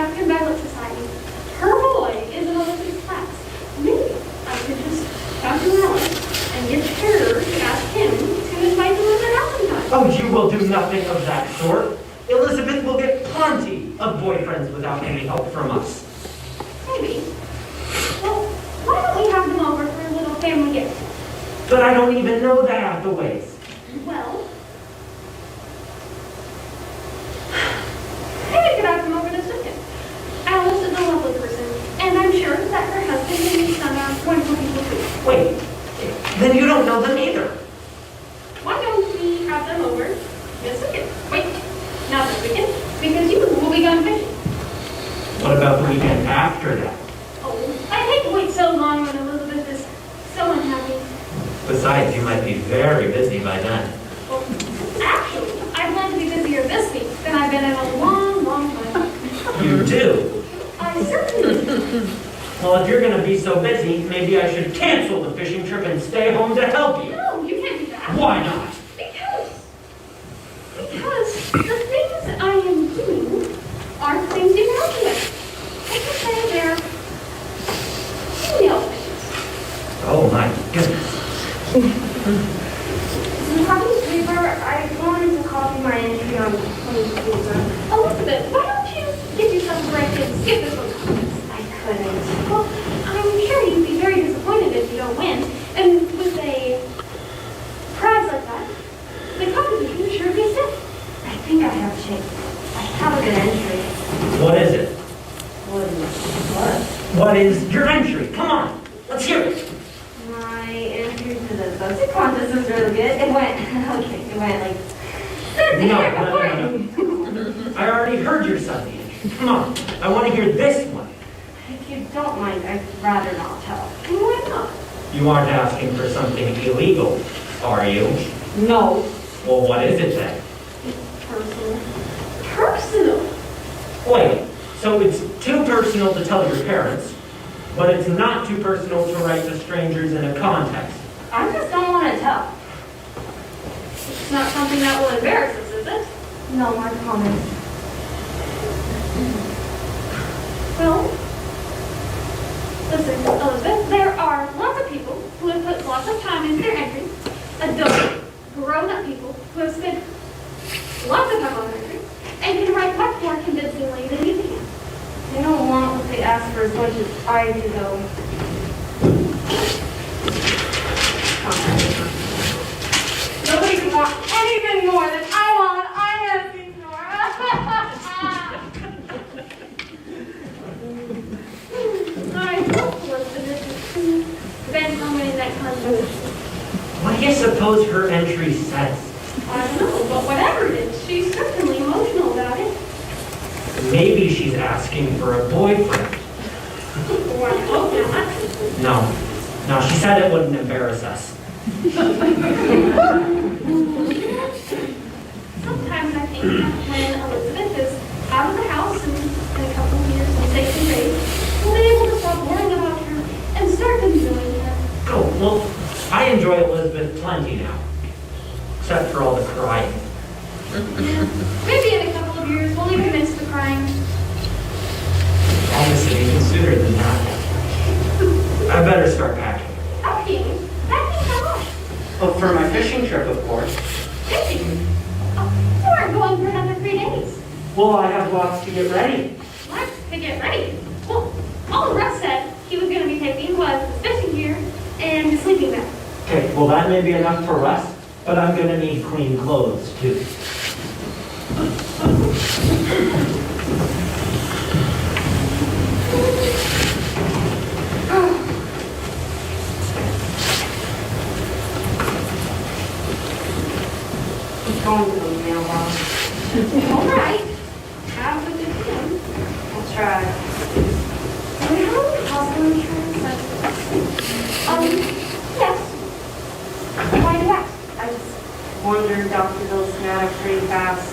African Violet Society. Her boy is in Olympics class. Maybe I could just talk to Marla and get her to ask him to invite them over out sometime. Oh, you will do nothing of that sort. Elizabeth will get plenty of boyfriends without any help from us. Maybe. Well, why don't we have them over for a little family get? But I don't even know the Hathaways. Well, maybe we could have them over this weekend. Alice is a lovely person, and I'm sure that her husband and his son are wonderful people too. Wait, then you don't know them either. Why don't we have them over this weekend? Wait, not this weekend, because you will be gone fishing. What about the weekend after that? Oh, I hate to wait so long when Elizabeth is so unhappy. Besides, you might be very busy by then. Well, actually, I plan to be busier this week than I've been in a long, long time. You do? I certainly do. Well, if you're going to be so busy, maybe I should cancel the fishing trip and stay home to help you. No, you can't do that. Why not? Because the things that I am doing aren't things you can help me with. I can say they're female things. Oh my goodness. Some copy paper. I wanted to copy my entry on Honey's paper. Elizabeth, why don't you get yourself a break and skip this one? I couldn't. Well, I'm sure you'd be very disappointed if you don't win. And with a prize like that, the competition would sure be stiff. I think I have a chance. I have a good entry. What is it? What? What is your entry? Come on, let's hear it. My entry to the subject contest was really good. It went, okay, it went like... No. I already heard your Sunday entry. Come on, I want to hear this one. If you don't mind, I'd rather not tell. Why not? You aren't asking for something illegal, are you? No. Well, what is it then? Personal. Personal? Wait, so it's too personal to tell your parents, but it's not too personal to write to strangers in a contest. I just don't want to tell. It's not something that will embarrass us, is it? No, I promise. Well, listen, Elizabeth, there are lots of people who have put lots of time into their entry. Adult, grown-up people who have spent lots of time on their entry and can write much more convincingly than you can. They don't want what they ask for as much as I do, though. Nobody can want anything more than I want. I'm asking for. I hope Elizabeth is bent on winning that contest. What do you suppose her entry says? I don't know, but whatever it is, she's certainly emotional about it. Maybe she's asking for a boyfriend. Or I hope not. No, she said it wouldn't embarrass us. Sometimes I think that when Elizabeth is out of the house in a couple of years in sixth grade, we'll be able to stop worrying about her and start enjoying her. Oh, well, I enjoy Elizabeth plenty now. Except for all the crying. Maybe in a couple of years we'll even miss the crying. Honestly, consider than that. I better start packing. Packing? Packing how much? Oh, for my fishing trip, of course. Fishing? Oh, you aren't going for another 3 days. Well, I have lots to get ready. What? To get ready? Well, all Russ said he was going to be taking was his fishing gear and his sleeping bag. Okay, well, that may be enough for us, but I'm going to need clean clothes, too. It's going to the mailbox. All right. Have a good time. I'll try. Do we have any hospital insurance? Yes. Why do you ask? I just wondered, Dr. Bill's schematic pretty fast.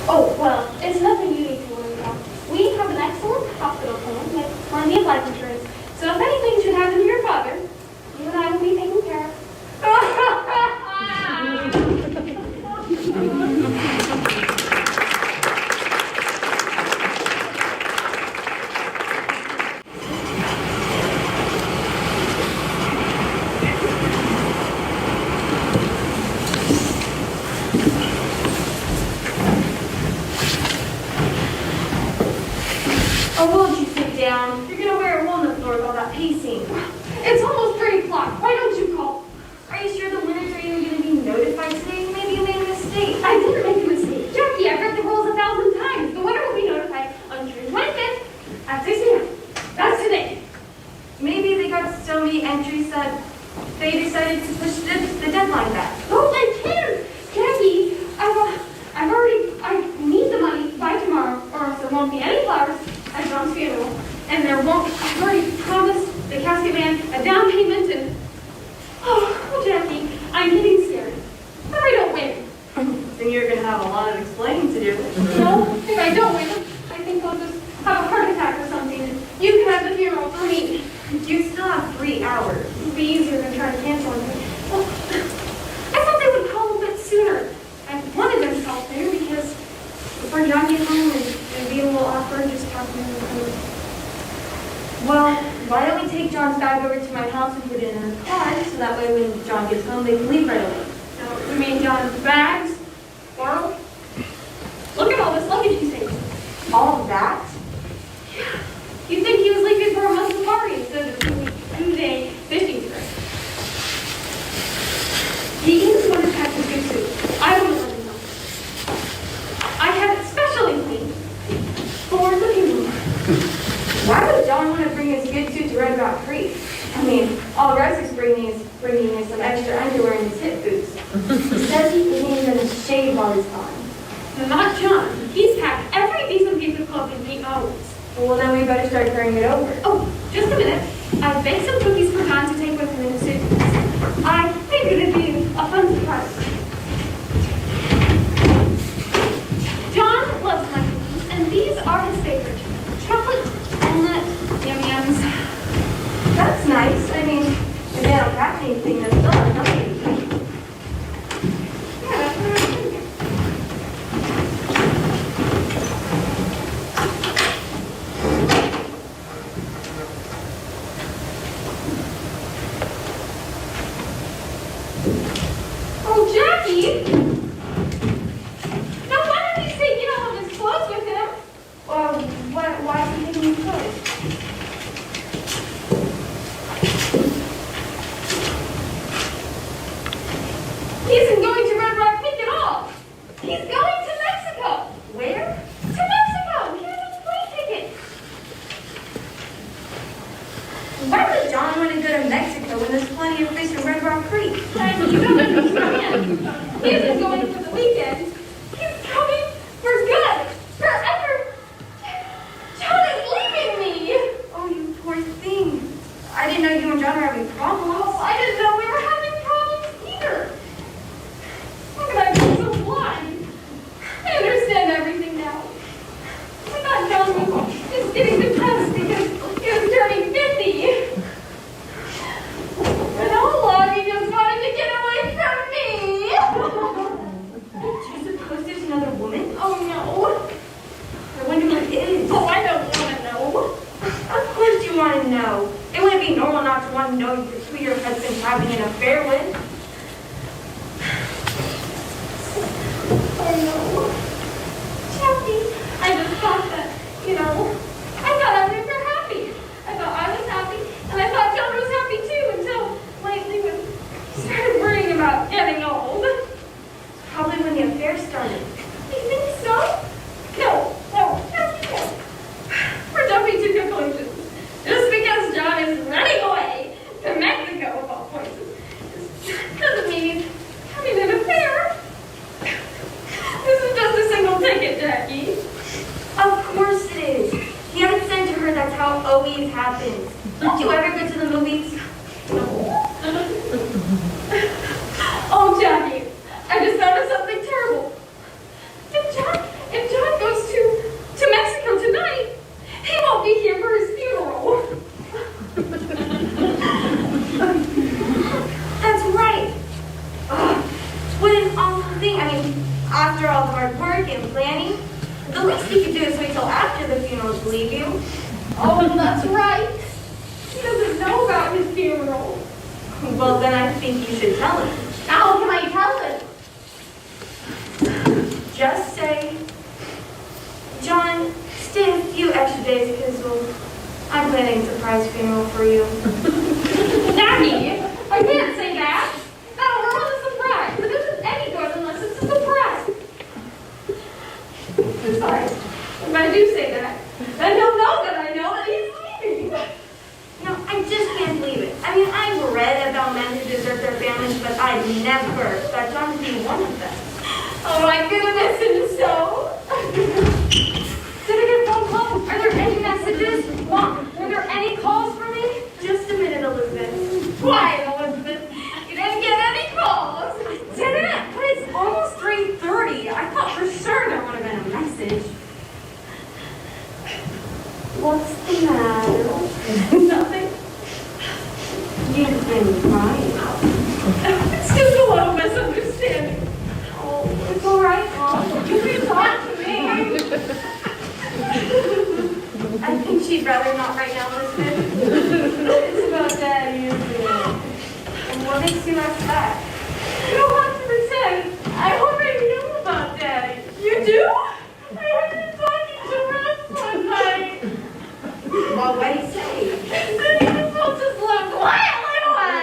Oh, well, it's nothing you need to worry about. We have an excellent hospital plan with plenty of life insurance. So if anything should happen to your father, you and I will be taken care of. Oh, won't you sit down? You're gonna wear a hole in the floor with all that pacing. It's almost 3 o'clock. Why don't you call? Are you sure the winners are even gonna be notified today? Maybe you made a mistake. I didn't make a mistake. Jackie, I've read the rules 1,000 times. The winner will be notified on June 25th at 6 p.m. That's today. Maybe they got so many entries that they decided to push the deadline back. Oh, I can't. Jackie, I need the money by tomorrow, or else there won't be any flowers at John's funeral. And I've already promised the casket man a down payment and, oh, Jackie, I'm getting scared. What if I don't win? Then you're gonna have a lot of explaining to do. No, if I don't win, I think I'll just have a heart attack or something. And you can have the funeral for me. You still have 3 hours. It'd be easier than trying to cancel it. Well, I thought they would call a bit sooner. I wanted them to call sooner because before John gets home and be a little awkward just talking to him. Well, why don't we take John's bag over to my house and put it in the car so that way when John gets home they can leave right away. Now, you mean John's bags? Well, look at all this luggage he's taking. All of that? You'd think he was leaving for a month safari instead of a 2-day fishing trip. He even wanted to pack his good suit. I wouldn't let him know. I had it specially cleaned for the funeral. Why would John want to bring his good suit to Red Rock Creek? I mean, all Rex is bringing is some extra underwear and his hip boots. He says he isn't going to shave while he's gone. Not John. He's packed every decent piece of clothing he owns. Well, then we better start carrying it over. Oh, just a minute. I've baked some cookies for John to take with him in his suitcase. I think it'd be a fun surprise. John loves my cookies, and these are his favorite. Chocolate, walnut, yum-yums. That's nice. I mean, if they don't pack anything, that's still enough to eat. Yeah, that's what I was thinking. Oh, Jackie! Now, why did he say you don't have his clothes with him? Well, why is he taking his clothes? He isn't going to Red Rock Creek at all. He's going to Mexico. Where? To Mexico. He has a plane ticket. Why would John want to go to Mexico when there's plenty of fish in Red Rock Creek? And you don't understand. He isn't going for the weekend. He's coming for good. Forever. John is leaving me. Oh, you poor thing. I didn't know you and John were having problems. Oh, I didn't know we were having problems either. How could I be so blind? I understand everything now. I thought John was just getting depressed because he was turning 50. And all along he just wanted to get away from me. Do you suppose there's another woman? Oh no. I wonder who it is. Oh, I don't want to know. Of course you want to know. It wouldn't be normal not to want to know who your husband's having an affair with. Oh no. Jackie, I just thought that, I thought everything were happy. I thought I was happy, and I thought John was happy too, until lately when he started worrying about getting old. Probably when the affair started. You think so? No, Jackie, no. We're jumping to conclusions. Just because John is running away to Mexico, of all places, doesn't mean he's having an affair. This is just a single ticket, Jackie. Of course it is. He had said to her that's how always happens. Don't you ever go to the movies? Oh, Jackie, I just thought of something terrible. If John goes to Mexico tonight, he won't be here for his funeral. That's right. Ugh, what an awful thing. I mean, after all the hard work and planning, the least he could do is wait till after the funeral to leave you. Oh, that's right. He doesn't know about his funeral. Well, then I think you should tell him. How can I tell him? Just say, John, stay a few extra days days because, well, I'm planning a surprise funeral for you. Daddy, I can't say that. That'll ruin the surprise. It isn't any good unless it's a surprise. Besides, if I do say that, then he'll know that I know that he's leaving. No, I just can't believe it. I mean, I've read about men who desert their families, but I've never thought John would be one of them. Oh my goodness, and so? Did I get a phone call? Are there any messages? Mom, were there any calls for me? Just a minute, Elizabeth. Why, Elizabeth? You didn't get any calls. I didn't, but it's almost 3:30. I thought for sure there would have been a message. What's the matter? Nothing. You've been crying. It's just a little misunderstanding. Oh, it's all right, Mom. You can talk to me. I think she'd rather not right now, Elizabeth. It's about Daddy, isn't it? And what makes you ask that? You don't have to pretend. I already knew about Daddy. You do? I heard you talking to Russ one night. Well, what did he say? And you both just look quietly away.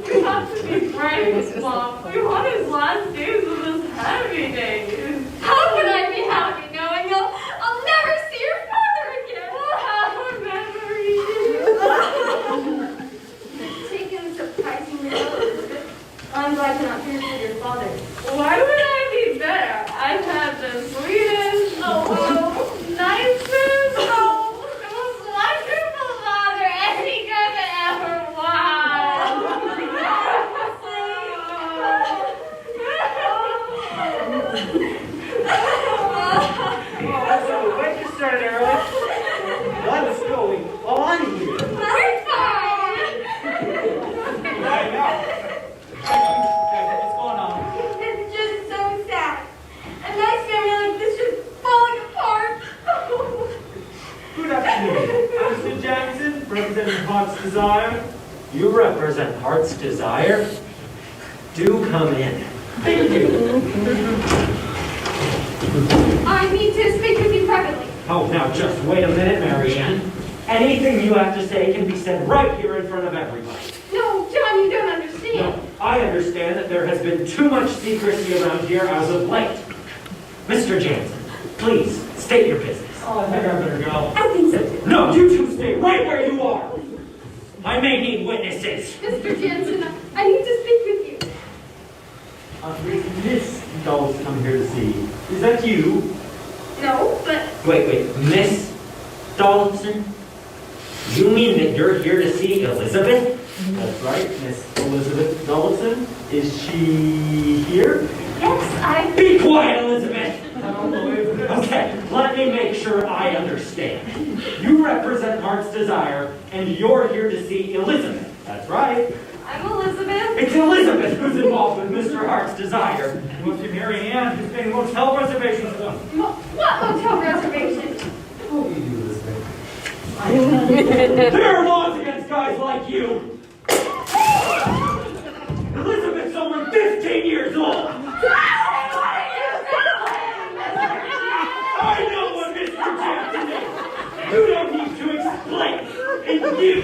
We have to be friends, Mom. We want his last days with his happy days. How can I be happy knowing I'll never see your father again? Memories. Taken surprisingly well, Elizabeth. I'm glad you're not fearful of your father. Why would I be better? I've had the sweetest, nicest, the most wonderful father any could ever Wait, you started early. What's going on here? We're fine! Right now. Okay, what's going on? It's just so sad. A nice family like this just falling apart. Good afternoon. I'm Mr. Jackson, representing Heart's Desire. You represent Heart's Desire? Do come in. Thank you. I need to speak with you privately. Oh, now just wait a minute, Marianne. Anything you have to say can be said right here in front of everybody. No, John, you don't understand. No, I understand that there has been too much secrecy around here as of late. Mr. Jansen, please, state your business. Oh, I think I better go. I think so too. No, you two stay right where you are. I may need witnesses. Mr. Jansen, I need to speak with you. Miss Doll's come here to see. Is that you? No, but Wait, Miss Donaldson? You mean that you're here to see Elizabeth? That's right, Miss Elizabeth Donaldson. Is she here? Yes, I... Be quiet, Elizabeth! I don't believe this. Okay, let me make sure I understand. You represent Heart's Desire, and you're here to see Elizabeth. That's right. I'm Elizabeth. It's Elizabeth who's involved with Mr. Heart's Desire. It must be Mary Ann who's paying motel reservations for them. What hotel reservation? What do you do this thing? There are laws against guys like you! Elizabeth's only 15 years old! I know what Mr. Jackson is! You don't need to explain! And you!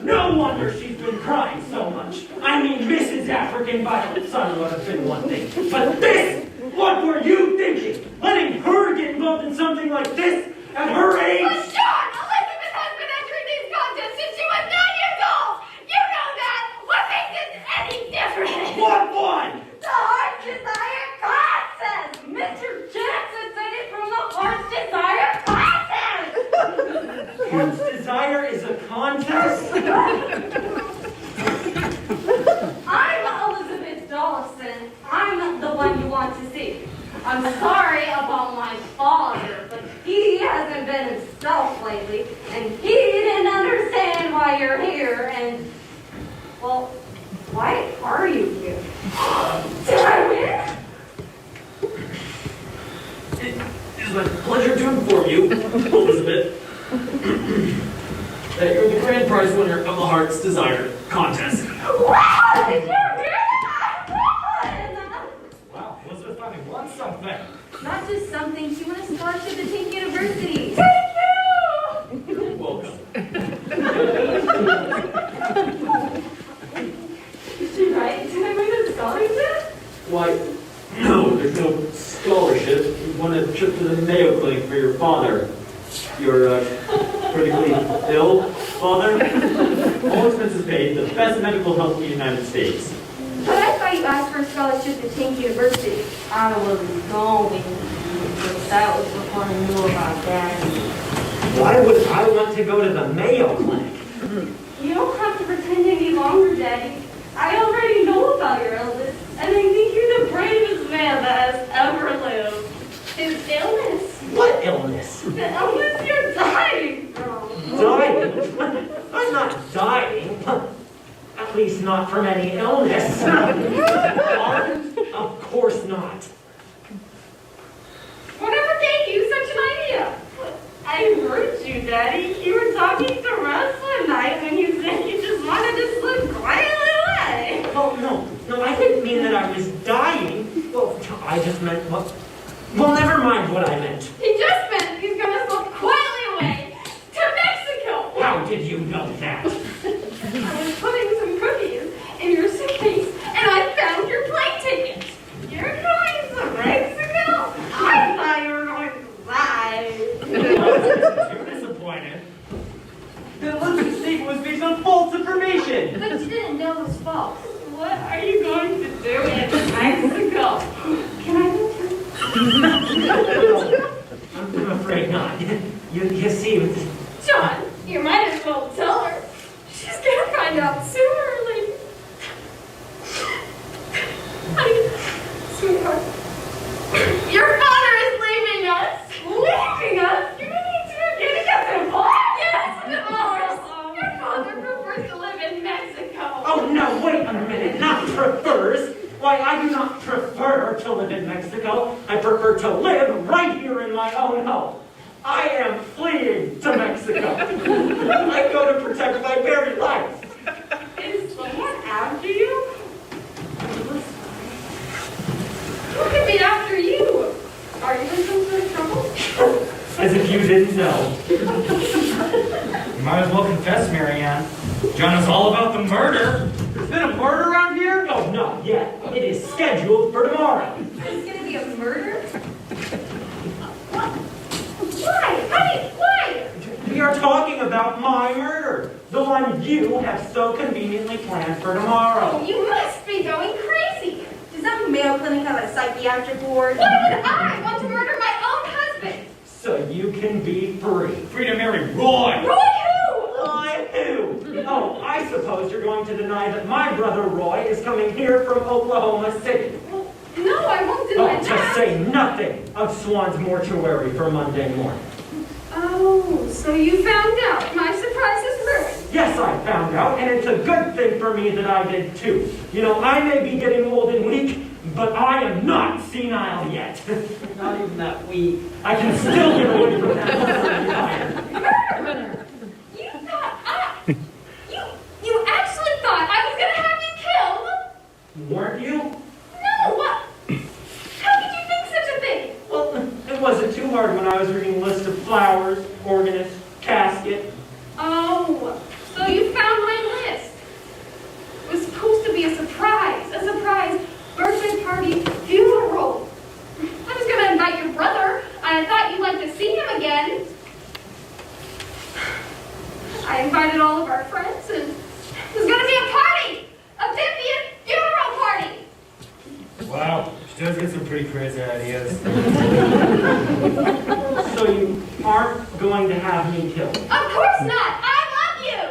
No wonder she's been crying so much. I mean, Mrs. African Violet Sun would have been one thing. But this! What were you thinking? Letting her get involved in something like this at her age? But John, Elizabeth has been entering these contests since she was 9 years old! You know that! What makes it any different? What one? The Heart's Desire Contest! Mr. Jackson said it from the Heart's Desire Contest! Heart's Desire is a contest? I'm Elizabeth Dawson. I'm the one you want to see. I'm sorry about my father, but he hasn't been himself lately, and he didn't understand why you're here, and, well, why are you here? Did I win? It is my pleasure to inform you, Elizabeth, that you're the grand prize winner of the Heart's Desire contest. Wow! Did you hear that? I won! Wow, Elizabeth finally won something. Not just something, she won a scholarship to Tank University. You're welcome. Is she right? Did I win a scholarship? Why, no, there's no scholarship. You won a trip to the Mayo Clinic for your father. Your, critically ill father. All expenses paid, the best medical help in the United States. But I thought you asked for a scholarship to Tank University. I wasn't going, but that was before I knew about Daddy. Why would I want to go to the Mayo Clinic? You don't have to pretend any longer, Daddy. I already know about your illness, and I think you're the bravest man that has ever lived. His illness. What illness? The illness you're dying from. Dying? I'm not dying. At least not from any illness. Of course not. Whatever gave you such an idea? I heard you, Daddy. You were talking to Russ one night when you said you just wanted to slip quietly away. Oh, no, I didn't mean that I was dying. Well, I just meant, well, never mind what I meant. He just meant he's gonna slip quietly away to Mexico. How did you know that? I was putting some cookies in your suitcase, and I found your plane ticket. You're going to Mexico? I thought you were going to die. You're disappointed. The Olympic statement was based on false information. But you didn't know it was false. What are you going to do in Mexico? Can I go too? I'm afraid not. You see, John, you might as well tell her. She's gonna find out sooner or later. Honey, sweetheart, your father is leaving us. Leaving us? You mean you're getting a divorce? Yes, divorce. Your father prefers to live in Mexico. oh no, wait a minute, not prefers. Why, I do not prefer to live in Mexico. I prefer to live right here in my own home. I am fleeing to Mexico. I go to protect my very life. Is someone after you? Who could be after you? Are you in some sort of trouble? As if you didn't know. You might as well confess, Marianne. John knows all about the murder. There's been a murder around here? Oh, not yet. It is scheduled for tomorrow. There's gonna be a murder? Why? Honey, why? We are talking about my murder. The one you have so conveniently planned for tomorrow. You must be going crazy. Does that Mayo Clinic have a psychiatric ward? Why would I want to murder my own husband? So you can be free. Free to marry Roy. Roy who? Roy who? Oh, I suppose you're going to deny that my brother Roy is coming here from Oklahoma City. Well, no, I won't Oh, deny to that. say nothing of Swan's mortuary for Monday morning. Oh, so you found out my surprise is ruined. Yes, I found out, and it's a good thing for me that I did too. You know, I may be getting old and weak, but I am not senile yet. Not even that weak. I can still get away from that. Murder! You thought you actually thought I was gonna have you killed? Weren't you? No, what? How could you think such a thing? Well, it wasn't too hard when I was reading a list of flowers, organist, casket. Oh, so you found my list. It was supposed to be a surprise birthday party funeral. I was gonna invite your brother. I thought you'd like to see him again. I invited all of our friends, and it was gonna be a party, a Vivian funeral party. Wow, she does get some pretty crazy ideas. So you aren't going to have me killed? Of course not. I love you.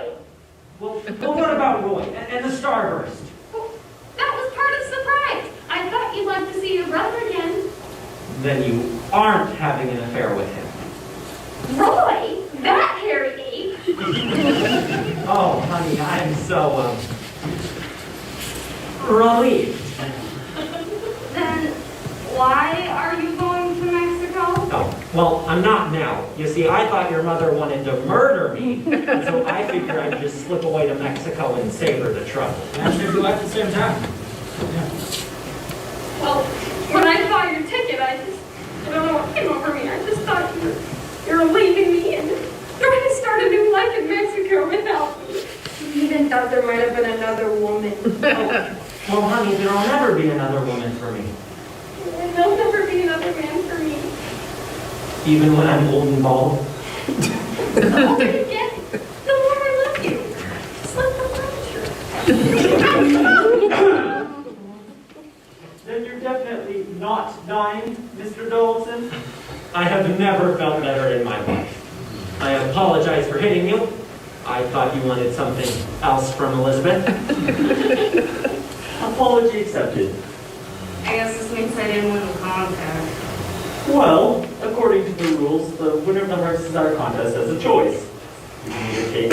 Well, what about Roy and the Starburst? Well, that was part of the surprise. I thought you'd like to see your brother again. Then you aren't having an affair with him. Roy, that hairy ape. Oh, honey, I'm so, relieved. Then why are you going to Mexico? Oh, well, I'm not now. You see, I thought your mother wanted to murder me, and so I figured I'd just slip away to Mexico and save her the trouble. Actually, we left at the same time. Well, when I saw your ticket, I don't know what came over me. I just thought Well, honey, there'll never be another woman for me. And there'll never be another man for me. Even when I'm old and bald. The older you get, the more I love you. Just like the furniture. Then you're definitely not dying, Mr. Dolson. I have never felt better in my life. I apologize for hitting you. I thought you wanted something else from Elizabeth. Apology accepted. I guess this means I didn't win the contest. Well, according to the rules, the winner of the Hearts Desire contest has a choice. You can either take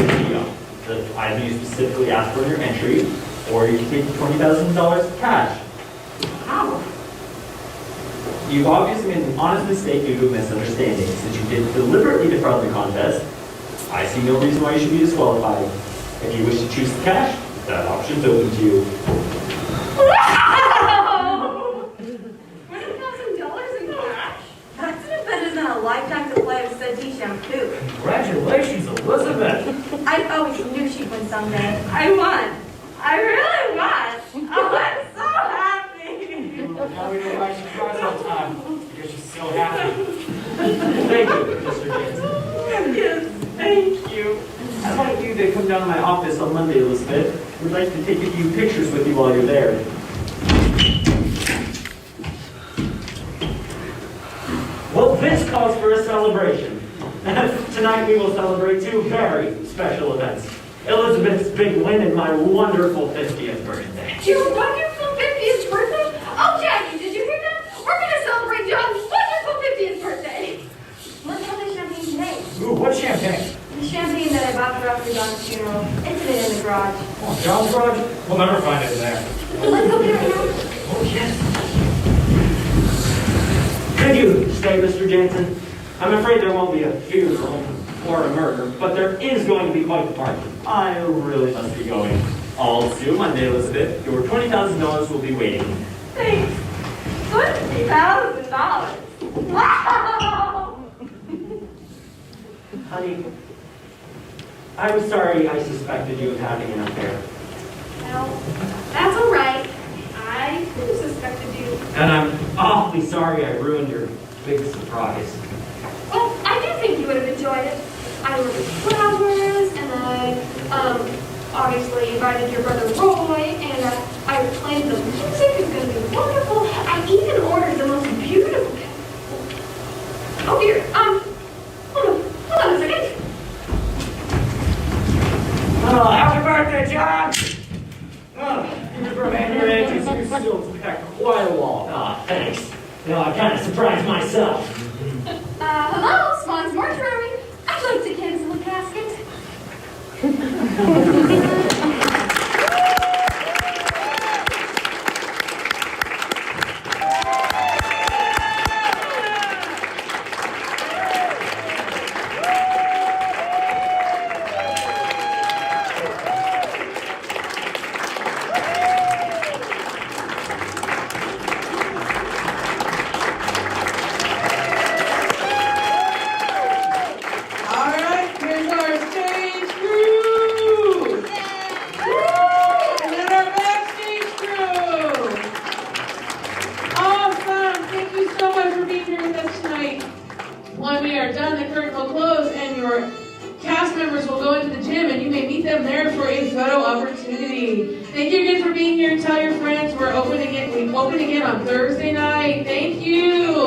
the item you specifically asked for in your entry, or you can take the $20,000 cash. How? You've obviously made an honest mistake due to a misunderstanding. Since you did deliberately defraud the contest, I see no reason why you should be disqualified. If you wish to choose the cash, that option's open to you. Wow! $20,000 in cash? That's better than a lifetime supply of Settee shampoo. Congratulations, Elizabeth! I always knew she'd win someday. I won. I really won. Oh, I'm so happy. Now we know why she cries all the time. Because she's so happy. Thank you, Mr. Jensen. Yes, thank you. I'd like you to come down to my office on Monday, Elizabeth. We'd like to take a few pictures with you while you're there. Well, this calls for a celebration. Tonight we will celebrate two very special events. Elizabeth's big win and my wonderful 50th birthday. Your wonderful 50th birthday? Oh, Jackie, did you hear that? We're going to celebrate John's wonderful 50th birthday. Let's have the champagne today. Ooh, what champagne? The champagne that I bought for after John's funeral. It's been in the garage. Oh, John's garage? We'll never find it in there. Let's go get it now. Oh, yes. Could you stay, Mr. Jensen? I'm afraid there won't be a funeral or a murder, but there is going to be quite the party. I really must be going. I'll see you Monday, Elizabeth. Your $20,000 will be waiting. Thanks. $20,000. Wow! Honey, I'm sorry I suspected you of having an affair. Well, that's all right. I too suspected you. And I'm awfully sorry I ruined your big surprise. Well, I do think you would have enjoyed it. I ordered flowers, and I, obviously invited your brother Roy, and I played the music. It's going to be wonderful. I even ordered the most beautiful cake. Oh dear. Hold on a second. Oh, happy birthday, John! Oh, even for a man your age, you still packed quite a wall. Ah, thanks. You know, I kind of surprised myself. Hello, Swan's Mortuary. I'd like to cancel a casket. All right, here's our stage crew. And then our backstage crew. Awesome. Thank you so much for being here with us tonight. When we are done, the curtain will close and your cast members will go into the gym and you may meet them there for a photo opportunity. Thank you again for being here. Tell your friends we open again on Thursday night. Thank you.